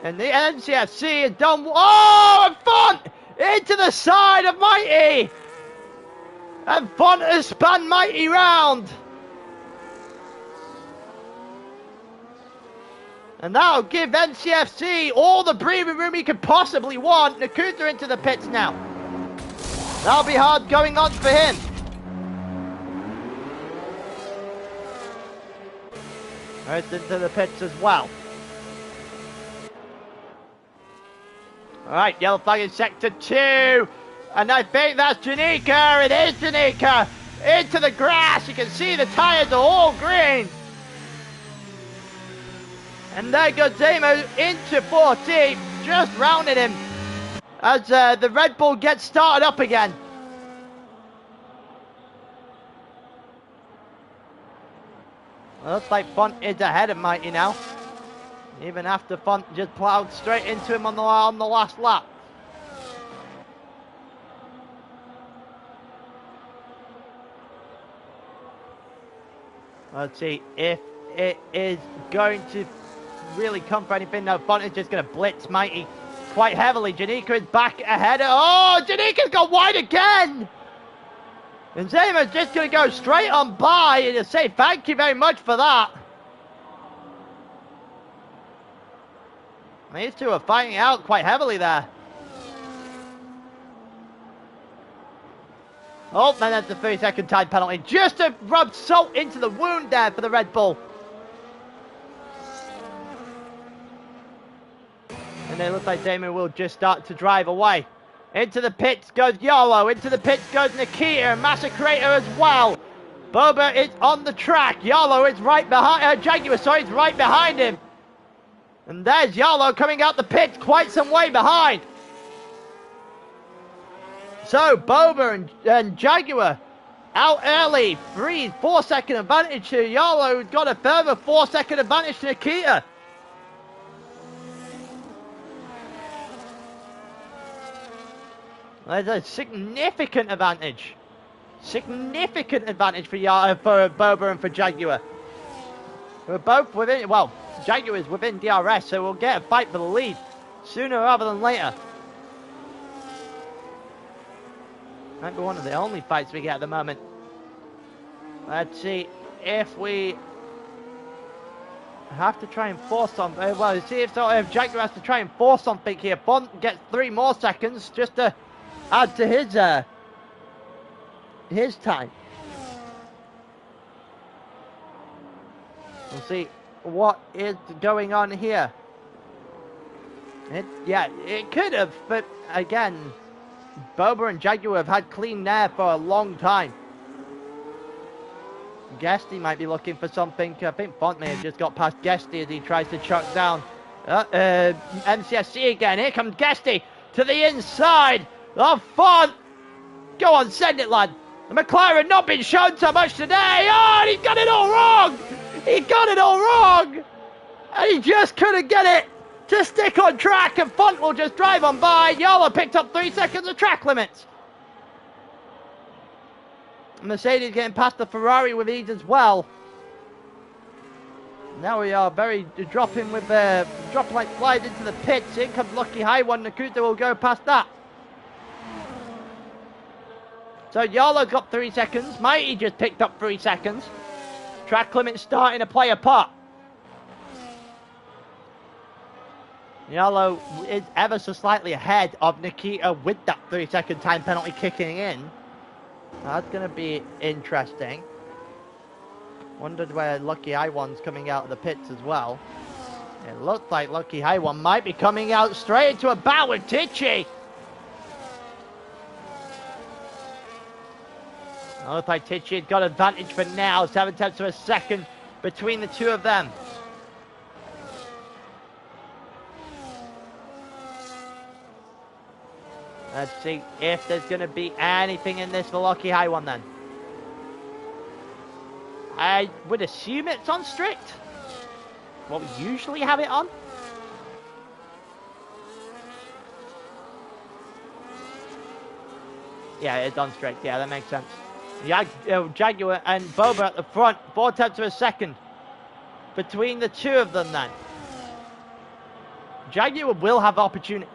And the MCFC is done. Oh, and Font into the side of Mighty. And Font has spun Mighty round. And that'll give NCFC all the breathing room he could possibly want. Nakuta into the pits now. That'll be hard going on for him. Right into the pits as well. Alright, yellow flag in sector 2. And I think that's Janika. It is Janika. Into the grass. You can see the tyres are all green. And there goes Zemo into 14, just rounded him as the Red Bull gets started up again. Well, looks like Font is ahead of Mighty now, even after Font just ploughed straight into him on the last lap. Let's see if it is going to really come for anything. No, Font is just going to blitz Mighty quite heavily. Janika is back ahead. Oh, Janika's got wide again! And Zema's just going to go straight on by and say thank you very much for that. These two are fighting out quite heavily there. Oh, and that's the 30-second time penalty. Just to rub salt into the wound there for the Red Bull. And it looks like Damon will just start to drive away. Into the pits goes Yolo. Into the pits goes Nikita and Massacrator as well. Boba is on the track. Yolo is right behind. Jaguar, sorry, is right behind him. And there's Yolo coming out the pits quite some way behind. So Boba and Jaguar out early. 4-second advantage to Yarlo. Got a further 4-second advantage to Nikita. There's a significant advantage. Significant advantage for Boba and for Jaguar. We're both within, well, Jaguar is within DRS, so we'll get a fight for the lead sooner rather than later. Might be one of the only fights we get at the moment. Let's see if we have to try and force something. Well, see if Jaguar has to try and force something here. Font gets 3 more seconds just to add to his time. We'll see what is going on here. It could have, but again, Boba and Jaguar have had clean air for a long time. Guesty might be looking for something. I think Font may have just got past Guesty as he tries to chuck down MCSC again. Here comes Guesty to the inside of Font. Go on, send it, lad. The McLaren not been shown so much today. Oh, and he got it all wrong. He got it all wrong. And he just couldn't get it to stick on track, and Font will just drive on by. Yarlo picked up 3 seconds of track limits. Mercedes getting past the Ferrari with ease as well. Now we are very dropping like flies into the pits. In comes Lucky High One. Nakuta will go past that. So Yarlo got 3 seconds. Mighty just picked up 3 seconds. Track limit starting to play a part. Yarlo is ever so slightly ahead of Nikita with that 3-second time penalty kicking in. That's going to be interesting. Wondered where Lucky High One's coming out of the pits as well. It looks like Lucky High One might be coming out straight into a battle with Tichy. It looks like Tichy had got advantage for now. 7/10 of a second between the two of them. Let's see if there's going to be anything in this for Lucky High One then. I would assume it's on strict. What we usually have it on. Yeah, it's on strict. Yeah, that makes sense. Jaguar and Boba at the front. 4/10 of a second between the two of them then. Jaguar will have opportunities.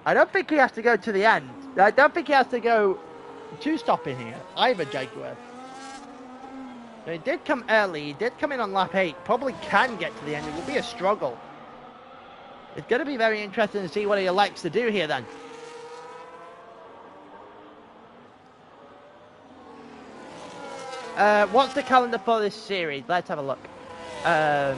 I don't think he has to go to the end. I don't think he has to go two-stop in here, either, Jaguar. So he did come early. He did come in on lap 8. Probably can get to the end. It will be a struggle. It's going to be very interesting to see what he elects to do here then. What's the calendar for this series? Let's have a look. I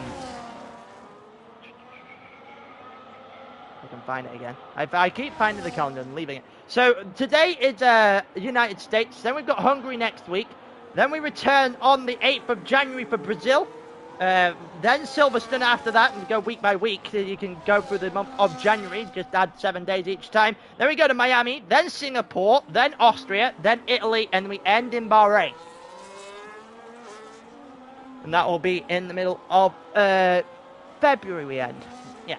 can find it again. I keep finding the calendar and leaving it. So today is United States. Then we've got Hungary next week. Then we return on the 8th of January for Brazil. Then Silverstone after that, and go week by week. You can go through the month of January, just add 7 days each time. Then we go to Miami, then Singapore, then Austria, then Italy, and we end in Bahrain. And that will be in the middle of February we end. Yeah.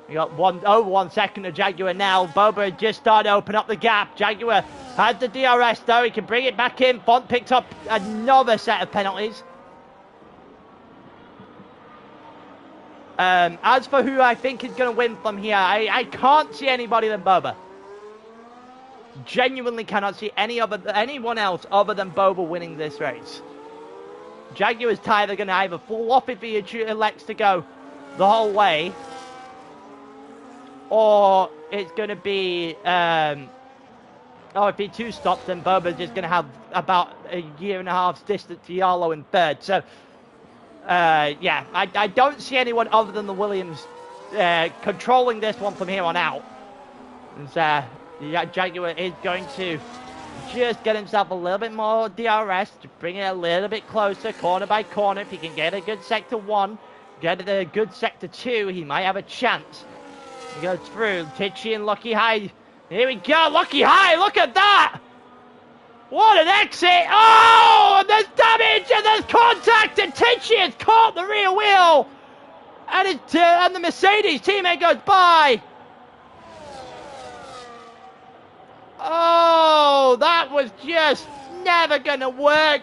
We got 1 second of Jaguar now. Boba just started to open up the gap. Jaguar has the DRS though. He can bring it back in. Font picks up another set of penalties. As for who I think is going to win from here, I can't see anybody than Boba. Genuinely cannot see anyone else other than Boba winning this race. Jaguar's tyre are going to either fall off if he elects to go the whole way, or it's going to be, if he two-stops, then Boba's just going to have about a 1.5 years distance to Yarlo in third. So, yeah, I don't see anyone other than the Williams controlling this one from here on out. And, Jaguar is going to just get himself a little bit more DRS to bring it a little bit closer, corner by corner. If he can get a good sector 1, get a good sector 2, he might have a chance. He goes through. Tichy and Lucky High. Here we go. Lucky High, look at that! What an exit! Oh, and there's damage, and there's contact, and Tichy has caught the rear wheel, and the Mercedes teammate goes by. Oh, that was just never gonna work.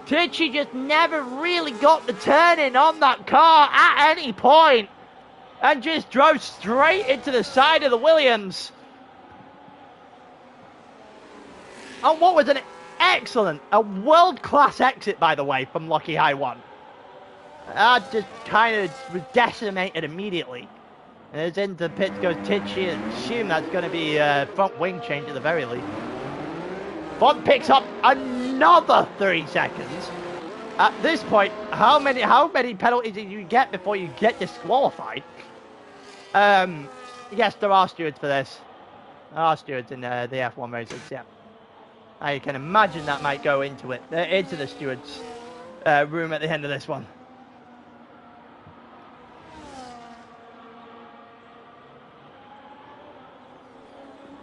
Tichy just never really got the turn in on that car at any point, and just drove straight into the side of the Williams. And what was an excellent, a world-class exit, by the way, from Lucky High 1. That just kind of was decimated immediately. And as into the pits goes Tichy, and assume that's going to be a front wing change at the very least. Bond picks up another 3 seconds. At this point, how many penalties did you get before you get disqualified? Yes, there are stewards for this. There are stewards in the F1 races, yeah. I can imagine that might go into it, into the stewards' room at the end of this one.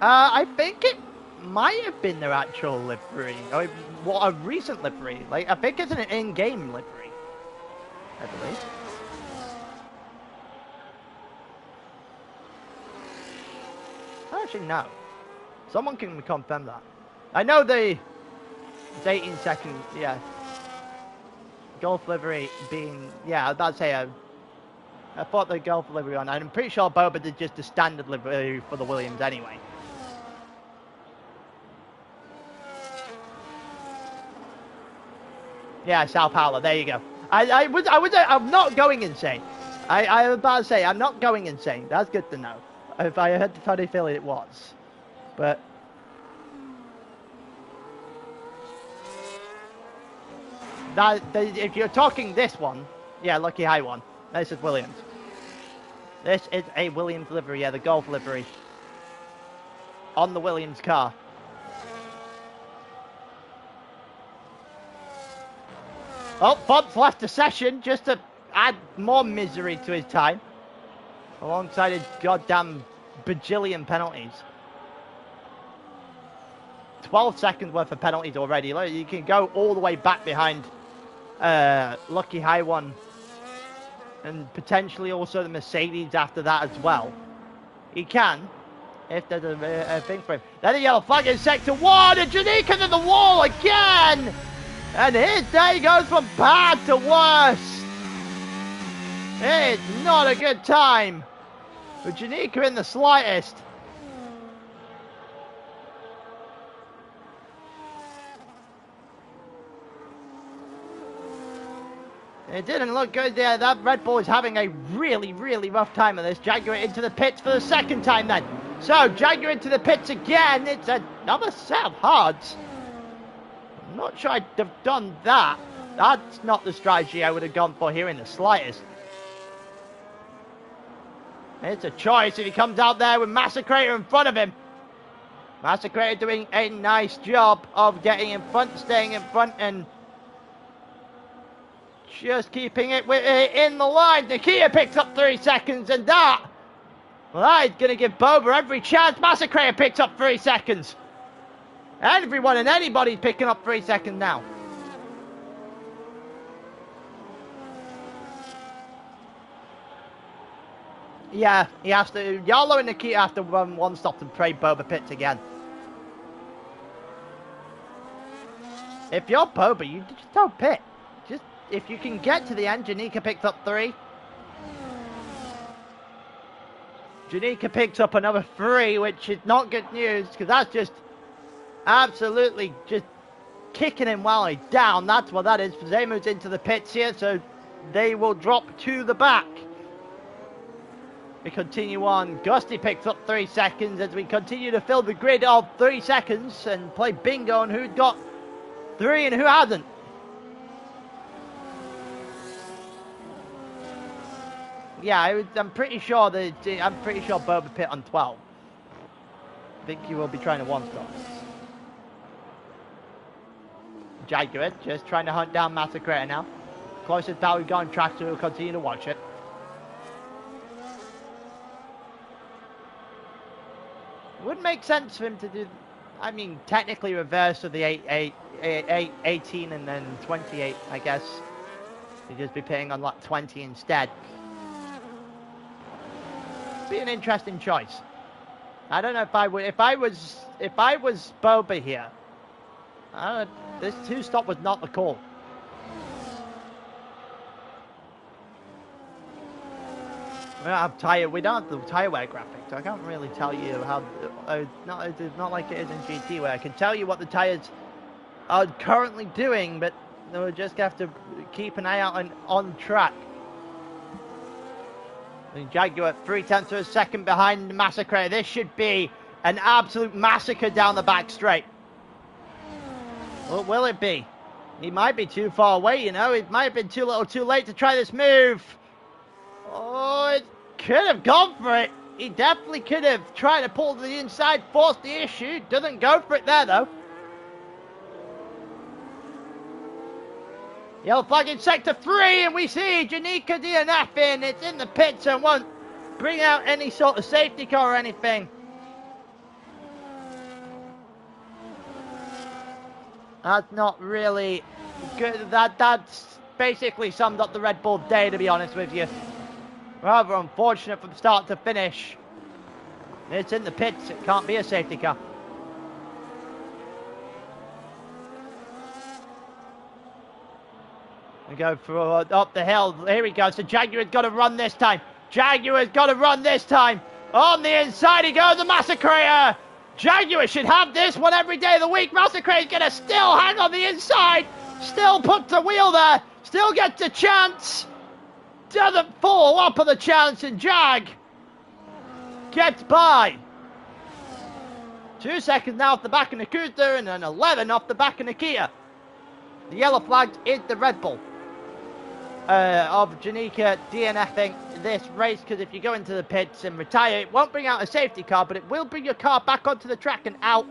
I think it might have been their actual livery, or what a recent livery. Like I think it's an in-game livery, I believe. Actually, no. Someone can confirm that. I know the 18 seconds, yeah. Golf livery being, yeah, I was about to say, I thought the Golf livery on, and I'm pretty sure Boba did just the standard livery for the Williams anyway. Yeah, Sao Paulo, there you go. I'm not going insane. I was about to say, I'm not going insane. That's good to know. If I had the funny feeling it was. But if you're talking this one, yeah, Lucky High one, this is Williams. This is a Williams livery, yeah, the Golf livery. On the Williams car. Oh, Bob's left the session just to add more misery to his time. Alongside his goddamn bajillion penalties. 12 seconds worth of penalties already. Look, you can go all the way back behind Lucky High one. And potentially also the Mercedes after that as well. He can, if there's a thing for him. Then a yellow flag in sector 1, and Janika to the wall again! And his day goes from bad to worse. It's not a good time for Janika in the slightest. It didn't look good there. That Red Bull is having a really, really rough time of this. Jaguar into the pits for the second time then. So, Jaguar into the pits again. It's another set of hards. I'm not sure I'd have done that. That's not the strategy I would have gone for here in the slightest. It's a choice if he comes out there with Massacrator in front of him. Massacrator doing a nice job of getting in front, staying in front, and just keeping it in the line. Nakia picks up 3 seconds, and that is going to give Boba every chance. Massacrator picks up 3 seconds. Everyone and anybody's picking up 3 seconds now. Yeah, he has to. Yarlo and Nakia have to run one stop and pray Boba pits again. If you're Boba, you just don't pit. Just, if you can get to the end, Janika picks up 3. Janika picks up another 3, which is not good news, because that's just absolutely just kicking him while he's down. That's what that is. Zemu's into the pits here, so they will drop to the back. We continue on. Gusty picks up 3 seconds as we continue to fill the grid of 3 seconds and play bingo on who's got 3 and who hasn't. Yeah, I'm pretty sure Boba pit on 12. I think he will be trying to one-stop. Jaguar just trying to hunt down Massacrator now. Closest battle we've got on track, so we'll continue to watch it. It wouldn't make sense for him to do. I mean, technically reverse of the 18 and then 28, I guess. You'd just be paying on lap 20 instead. Be an interesting choice. I don't know if I would, if I was Boba here, this 2-stop was not the call. We don't have the tire wear graphics, so I can't really tell you how. It's not like it is in GT, where I can tell you what the tires are currently doing, but we'll just have to keep an eye out on track. And Jaguar 0.3 of a second behind the Massacre. This should be an absolute massacre down the back straight. Well, will it be? He might be too far away, you know. It might have been too little too late to try this move. Oh, it could have gone for it. He definitely could have tried to pull to the inside, force the issue. Doesn't go for it there, though. Yellow flag in sector 3, and we see Janika DNF in. It's in the pits and won't bring out any sort of safety car or anything. That's not really good. That's basically summed up the Red Bull day, to be honest with you. Rather unfortunate from start to finish. It's in the pits. It can't be a safety car. We go for up the hill. Here we go. So Jaguar's got to run this time. Jaguar's got to run this time. On the inside he goes, the Massacre. Jaguar should have this one every day of the week. Massacre is going to still hang on the inside. Still puts the wheel there. Still gets a chance. Doesn't fall up on the chance, and Jag gets by. 2 seconds now off the back of Nakuta, and then 11 off the back of Nakia. The yellow flag is the Red Bull of Janika DNFing this race, because if you go into the pits and retire, it won't bring out a safety car, but it will bring your car back onto the track and out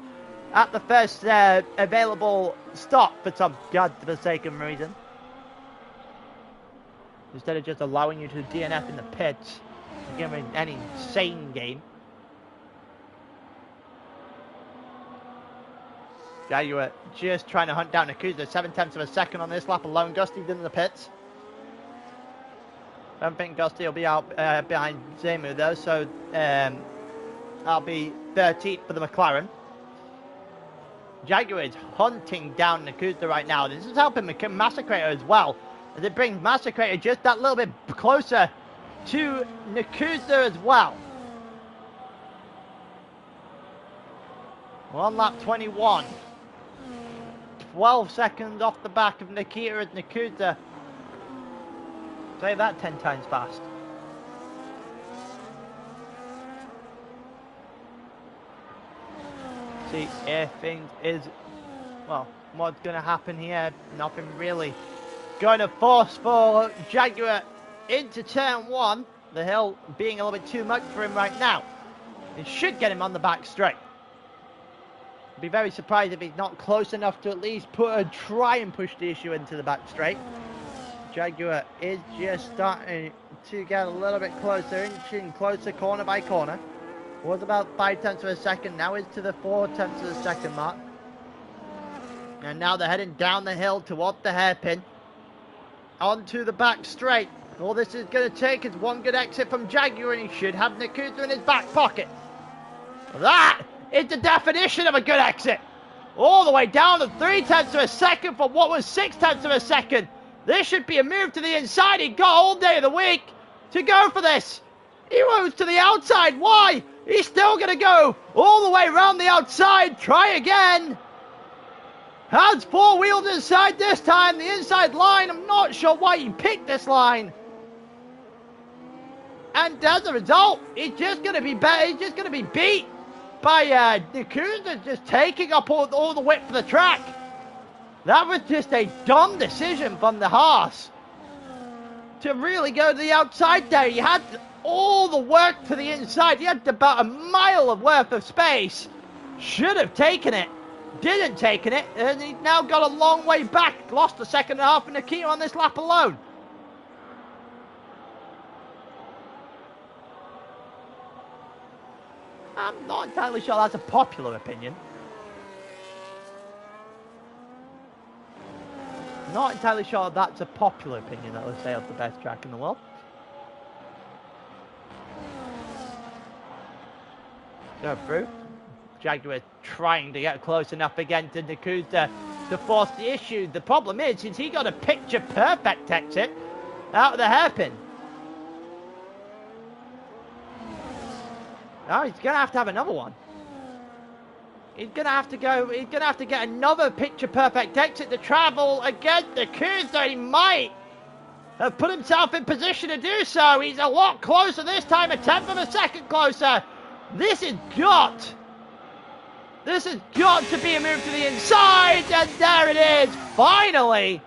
at the first available stop for some godforsaken reason. Instead of just allowing you to DNF in the pits, given any sane game. Jaguar just trying to hunt down Nakuda. 0.7 of a second on this lap alone. Gusty's in the pits. I don't think Gusty will be out behind Zemu though, so I'll be 13th for the McLaren. Jaguar is hunting down Nakuda right now. This is helping Massacre as well, as it brings Massacre just that little bit closer to Nakuda as well. On lap 21. 12 seconds off the back of Nikita and Nakuda. Say that 10 times fast. See if things is, well, what's going to happen here? Nothing really going to force for Jaguar into turn 1. The hill being a little bit too much for him right now. It should get him on the back straight. Be very surprised if he's not close enough to at least try and push the issue into the back straight. Jaguar is just starting to get a little bit closer, inching closer corner by corner. Was about 0.5 of a second, now is to the 0.4 of a second mark. And now they're heading down the hill towards the hairpin. Onto the back straight. All this is going to take is one good exit from Jaguar, and he should have Nakuta in his back pocket. That is the definition of a good exit. All the way down to 0.3 of a second for what was 0.6 of a second. This should be a move to the inside. He got all day of the week to go for this. He moves to the outside. Why? He's still going to go all the way around the outside. Try again. Has four-wheeled inside this time. The inside line. I'm not sure why he picked this line. And as a result, he's just going to be better. He's just going to be beat by Nakuda, just taking up all the width of the track. That was just a dumb decision from the Haas to really go to the outside there. He had all the work to the inside. He had about a mile of worth of space. Should have taken it. Didn't take it. And he's now got a long way back. Lost the second half of Nakia on this lap alone. I'm not entirely sure that's a popular opinion. Not entirely sure that's a popular opinion that let's say of the best track in the world. Go through. Jaguar trying to get close enough again to Nakuda to force the issue. The problem is he got a picture perfect exit out of the hairpin. Now he's gonna have to have another one. He's gonna have to get another picture perfect exit to travel against Nakuda. He might have put himself in position to do so. He's a lot closer this time, a tenth of a second closer. This has got to be a move to the inside, and there it is, finally.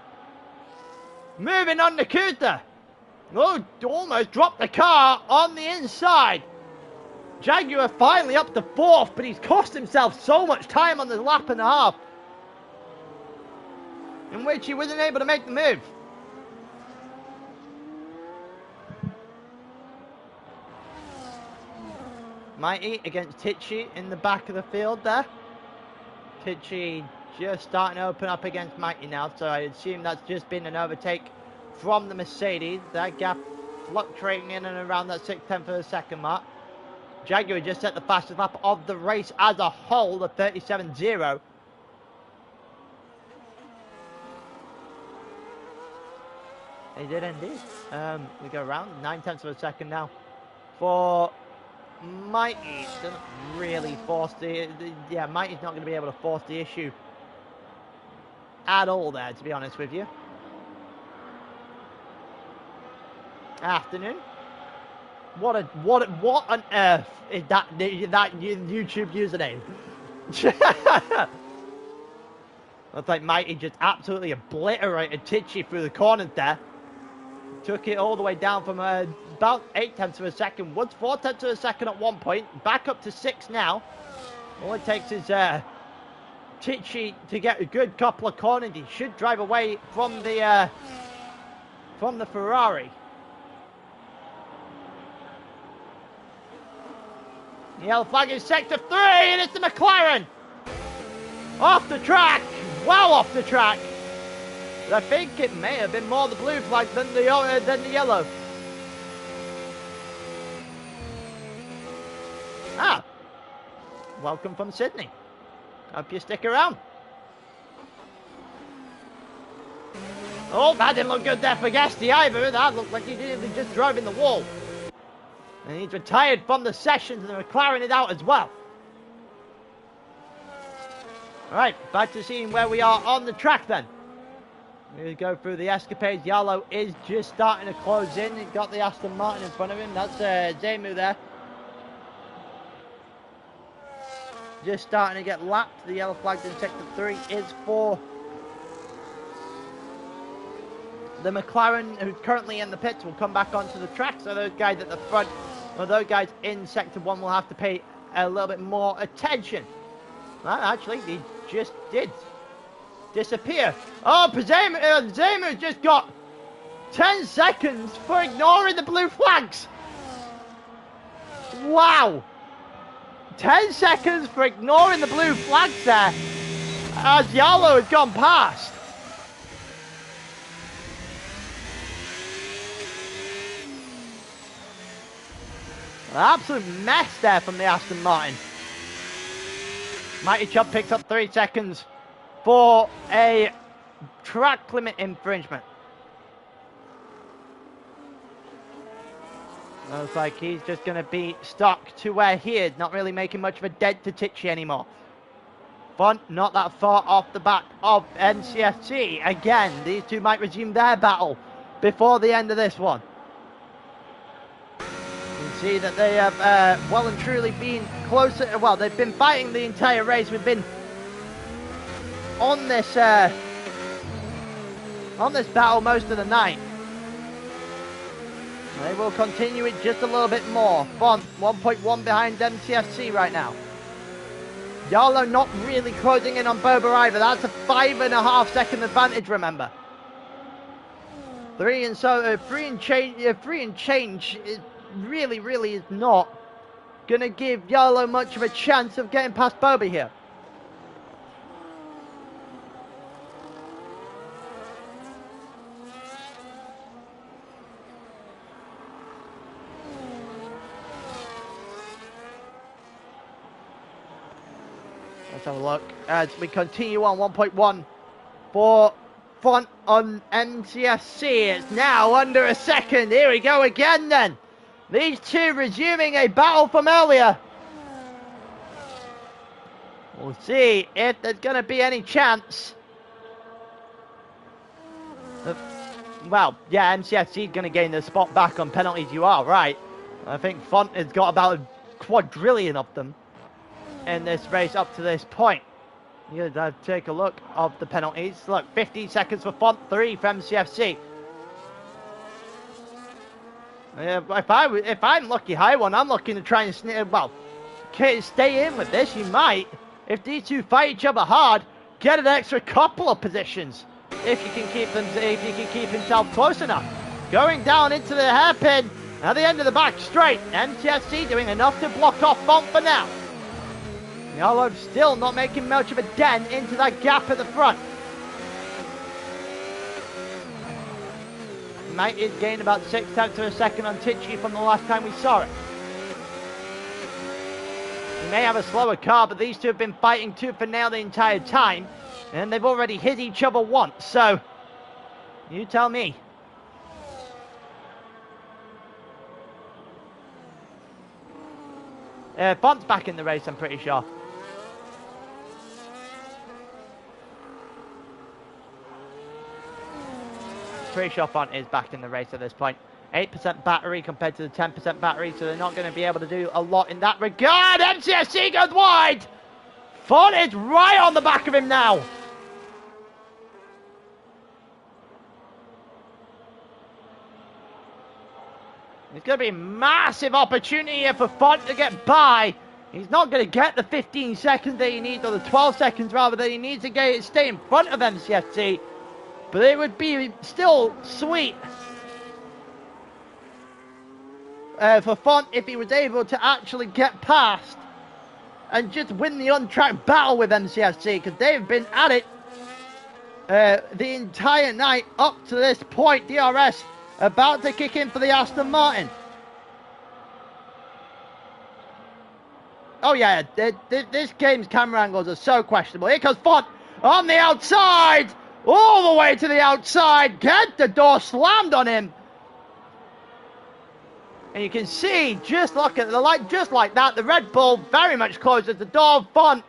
Moving on Nakuda. Oh, almost dropped the car on the inside. Jaguar finally up to fourth, but he's cost himself so much time on the lap and a half in which he wasn't able to make the move. Mighty against Tichy in the back of the field there. Tichy just starting to open up against Mighty now, so I assume that's just been an overtake from the Mercedes. That gap fluctuating in and around that 6/10 of a second mark. Jaguar just set the fastest lap of the race as a whole, the 37.0. He did indeed. We go around 9/10 of a second now for Mighty. Doesn't really force yeah, Mighty's not going to be able to force the issue at all there, to be honest with you. Afternoon. What on earth is that YouTube username? Looks like Mighty just absolutely obliterated Tichy through the corners there. Took it all the way down from about 8/10 of a second. Was 4/10 of a second at one point. Back up to 6 now. All it takes is Tichy to get a good couple of corners. He should drive away from the Ferrari. The yellow flag is sector 3, and it's the McLaren. Off the track, well off the track. But I think it may have been more the blue flag than the yellow. Ah, welcome from Sydney. Hope you stick around. Oh, that didn't look good there for Guesty either. That looked like he nearly just drove in the wall. And he's retired from the sessions, and the McLaren is out as well. Alright, back to seeing where we are on the track then. We go through the escapades. Yellow is just starting to close in. He's got the Aston Martin in front of him. That's Zemu there. Just starting to get lapped. The yellow flag in sector 3 is for the McLaren, who's currently in the pits, will come back onto the track. So those guys at the front, or those guys in sector 1, will have to pay a little bit more attention. Well, actually, he just did disappear. Oh, Zemu just got 10 seconds for ignoring the blue flags. Wow. 10 seconds for ignoring the blue flags there, as Yellow has gone past. An absolute mess there from the Aston Martin. Mighty Chub picks up 3 seconds for a track limit infringement. Looks like he's just going to be stuck to where he is, not really making much of a dent to Tichy anymore. Font not that far off the back of NCFC. Again, these two might resume their battle before the end of this one. You can see that they have well and truly been closer. Well, they've been fighting the entire race. We've been on this battle most of the night. They will continue it just a little bit more. Font 1.1 behind MCFC right now. Yalo not really closing in on Boba either. That's a 5.5 second advantage, remember. 3 and change is really is not going to give Yalo much of a chance of getting past Boba here. Let's have a look as we continue on 1.1 for Font on MCFC. It's now under a second. Here we go again then. These two resuming a battle from earlier. We'll see if there's going to be any chance. Well, yeah, MCFC is going to gain the spot back on penalties. You are right. I think Font has got about a quadrillion of them in this race up to this point. You gotta take a look of the penalties. Look, 15 seconds for Font, 3 for MCFC. If I'm lucky high one, I'm looking to try and stay in with this. You might, if these two fight each other hard, get an extra couple of positions. If you can keep himself close enough. Going down into the hairpin at the end of the back straight. MCFC doing enough to block off Font for now. Yellow still not making much of a dent into that gap at the front. Might is gained about 6 tenths of a second on Tichy from the last time we saw it. He may have a slower car, but these two have been fighting tooth and nail the entire time. And they've already hit each other once, so you tell me. Font's back in the race, I'm pretty sure. Pretty sure Font is back in the race at this point. 8% battery compared to the 10% battery, so they're not going to be able to do a lot in that regard. MCFC goes wide! Font is right on the back of him now. It's going to be a massive opportunity here for Font to get by. He's not going to get the 15 seconds that he needs, or the 12 seconds rather, that he needs to stay in front of MCFC. But it would be still sweet for Font if he was able to actually get past and just win the on-track battle with MCFC, because they've been at it the entire night up to this point. DRS about to kick in for the Aston Martin. Oh yeah, this game's camera angles are so questionable. Here comes Font on the outside, all the way to the outside. Get the door slammed on him. And you can see, just look at the light, just like that, the Red Bull very much closes the door. Font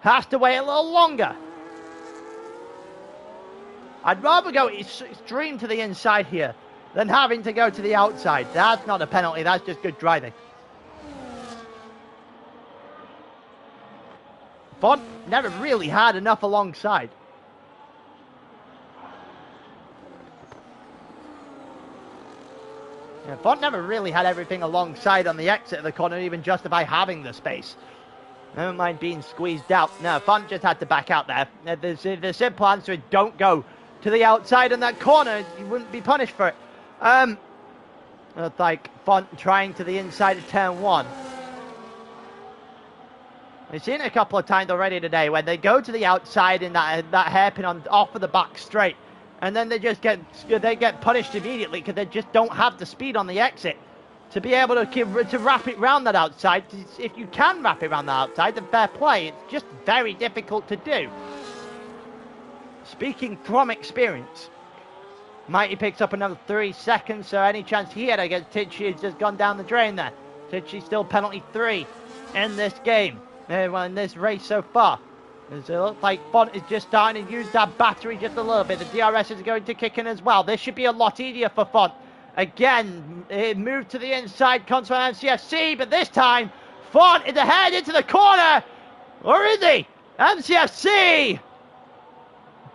has to wait a little longer. I'd rather go extreme to the inside here than having to go to the outside. That's not a penalty, that's just good driving. Font never really had enough alongside. Yeah, Font never really had everything alongside on the exit of the corner to even justify having the space. Never mind being squeezed out. No, Font just had to back out there. The simple answer is don't go to the outside in that corner. You wouldn't be punished for it. It's like Font trying to the inside of turn 1. We've seen it a couple of times already today when they go to the outside in that hairpin off of the back straight, and then they get punished immediately because they just don't have the speed on the exit to be able to wrap it round that outside. If you can wrap it round the outside, then fair play. It's just very difficult to do. Speaking from experience, Mighty picks up another 3 seconds, so any chance he had against Tichy has just gone down the drain there. Tichy still penalty 3 in this game. In this race so far. It looks like Font is just starting to use that battery just a little bit. The DRS is going to kick in as well. This should be a lot easier for Font. Again, it moved to the inside, comes from MCFC, but this time, Font is ahead into the corner. Or is he? MCFC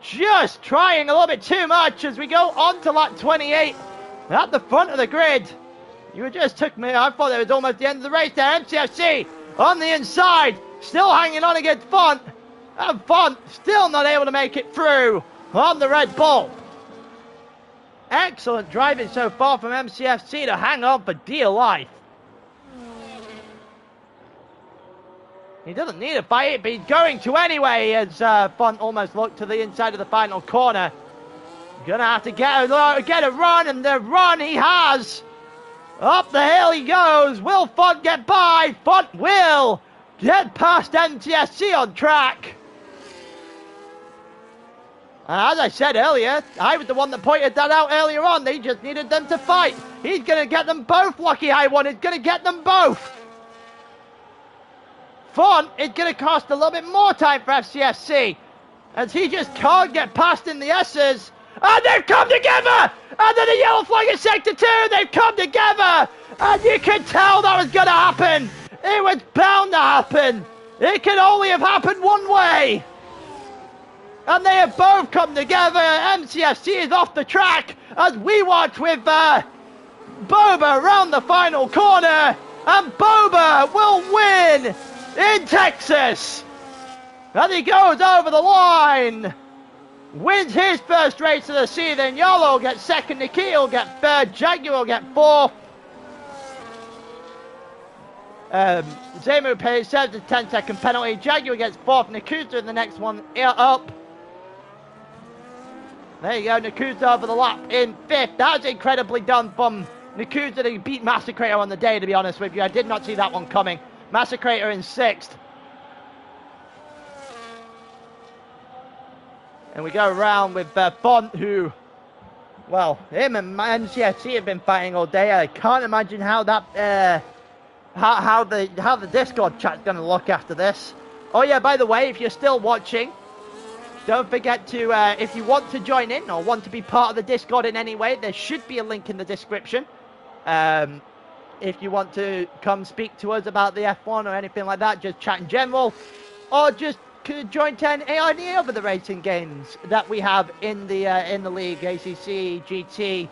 just trying a little bit too much as we go on to lap 28 at the front of the grid. You just took me, I thought it was almost the end of the race there. MCFC on the inside, still hanging on against Font, and Font still not able to make it through on the Red Bull. Excellent driving so far from MCFC to hang on for dear life. He doesn't need to fight it, but he's going to anyway as Font almost looked to the inside of the final corner. Gonna have to get a run, and the run he has. Up the hill he goes. Will Font get by? Font will get past NTSC on track. As I said earlier, I was the one that pointed that out earlier on. They just needed them to fight. He's going to get them both. Lucky High One is going to get them both. Fun is going to cost a little bit more time for FCSC, as he just can't get past in the S's. And they've come together! And then the yellow flag in Sector 2, they've come together! And you could tell that was going to happen! It was bound to happen! It could only have happened one way! And they have both come together. MCFC is off the track as we watch with Boba around the final corner. And Boba will win in Texas. And he goes over the line. Wins his first race of the season. Yolo will get second. Nikita will get third. Jaguar will get fourth. Zemu pays 7 to 10 second penalty. Jaguar gets fourth. Nakuta in the next one up. There you go, Nakuta over the lap in fifth. That was incredibly done from Nakuta to beat Massacrator on the day, to be honest with you. I did not see that one coming. Massacrator in sixth. And we go around with Font, who, well, him and MCFC have been fighting all day. I can't imagine how that, how the Discord chat's going to look after this. Oh yeah, by the way, if you're still watching, don't forget to, if you want to join in or want to be part of the Discord in any way, there should be a link in the description. If you want to come speak to us about the F1 or anything like that, just chat in general, or just join 10 any of the racing games that we have in the league, ACC, GT,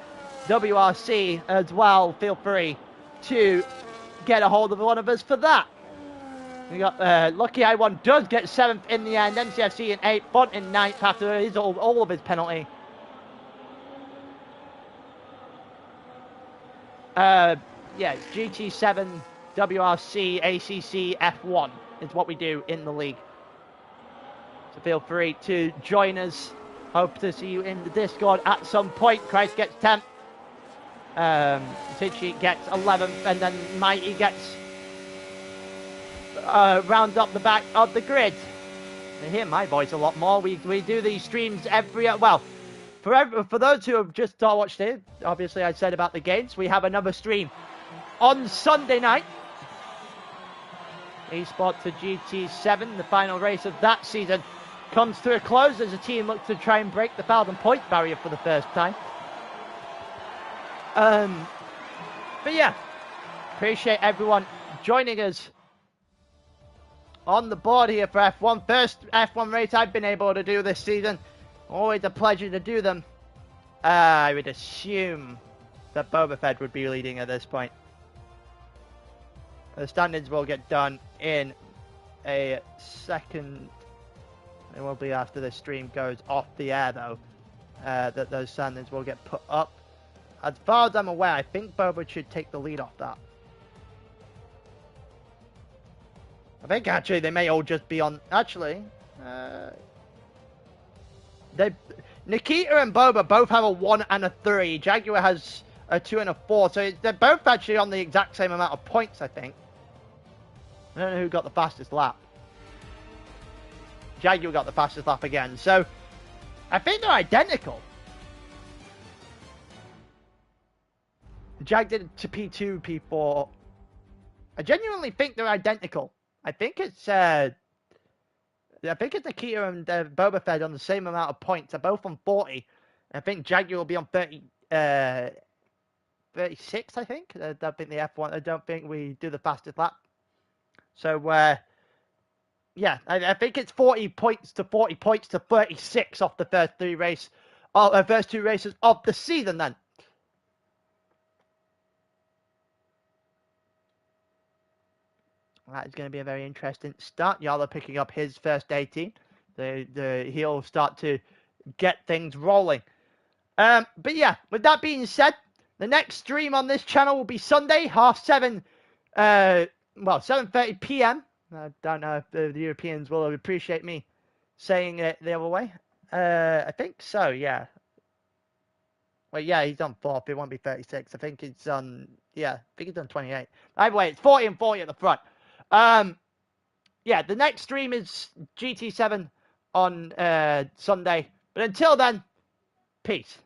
WRC as well. Feel free to get a hold of one of us for that. We got Lucky I One does get 7th in the end. NCFC in 8th, Font in 9th after all of his penalty. Yeah, it's GT7 WRC ACC F1 is what we do in the league. So feel free to join us. Hope to see you in the Discord at some point. Christ gets 10th. Tichi gets 11th, and then Mighty gets round up the back of the grid. They hear my voice a lot more. We do these streams every for those who have just watched it. Obviously, I said about the games. We have another stream on Sunday night. eSports to GT7, the final race of that season, comes to a close as the team looks to try and break the 1,000 point barrier for the first time. But yeah, appreciate everyone joining us on the board here for F1. First F1 race I've been able to do this season. Always a pleasure to do them. I would assume that Boba Fett would be leading at this point. The standings will get done in a second. It will be after the stream goes off the air, though, that those standings will get put up. As far as I'm aware, I think Boba should take the lead off that. I think actually they may all just be on. Actually, Nikita and Boba both have a 1 and a 3. Jaguar has a 2 and a 4. So they're both actually on the exact same amount of points, I think. I don't know who got the fastest lap. Jaguar got the fastest lap again. So I think they're identical. Jag did it to P2, P4. I genuinely think they're identical. I think it's Nikita and Boba Fett on the same amount of points. They're both on 40. I think Jaguar will be on 36, I think. I don't think the F1, I don't think we do the fastest lap. So, yeah, I think it's 40 points to 36 off the first two races of the season then. That is going to be a very interesting start. Yala picking up his first 18. He'll start to get things rolling. But yeah, with that being said, the next stream on this channel will be Sunday, 7:30 p.m. I don't know if the Europeans will appreciate me saying it the other way. I think so, yeah. Well, yeah, he's on 4th. It won't be 36. I think it's on, yeah, I think it's on 28. Either way, it's 40 and 40 at the front. yeah, the next stream is GT7 on Sunday. But until then, peace.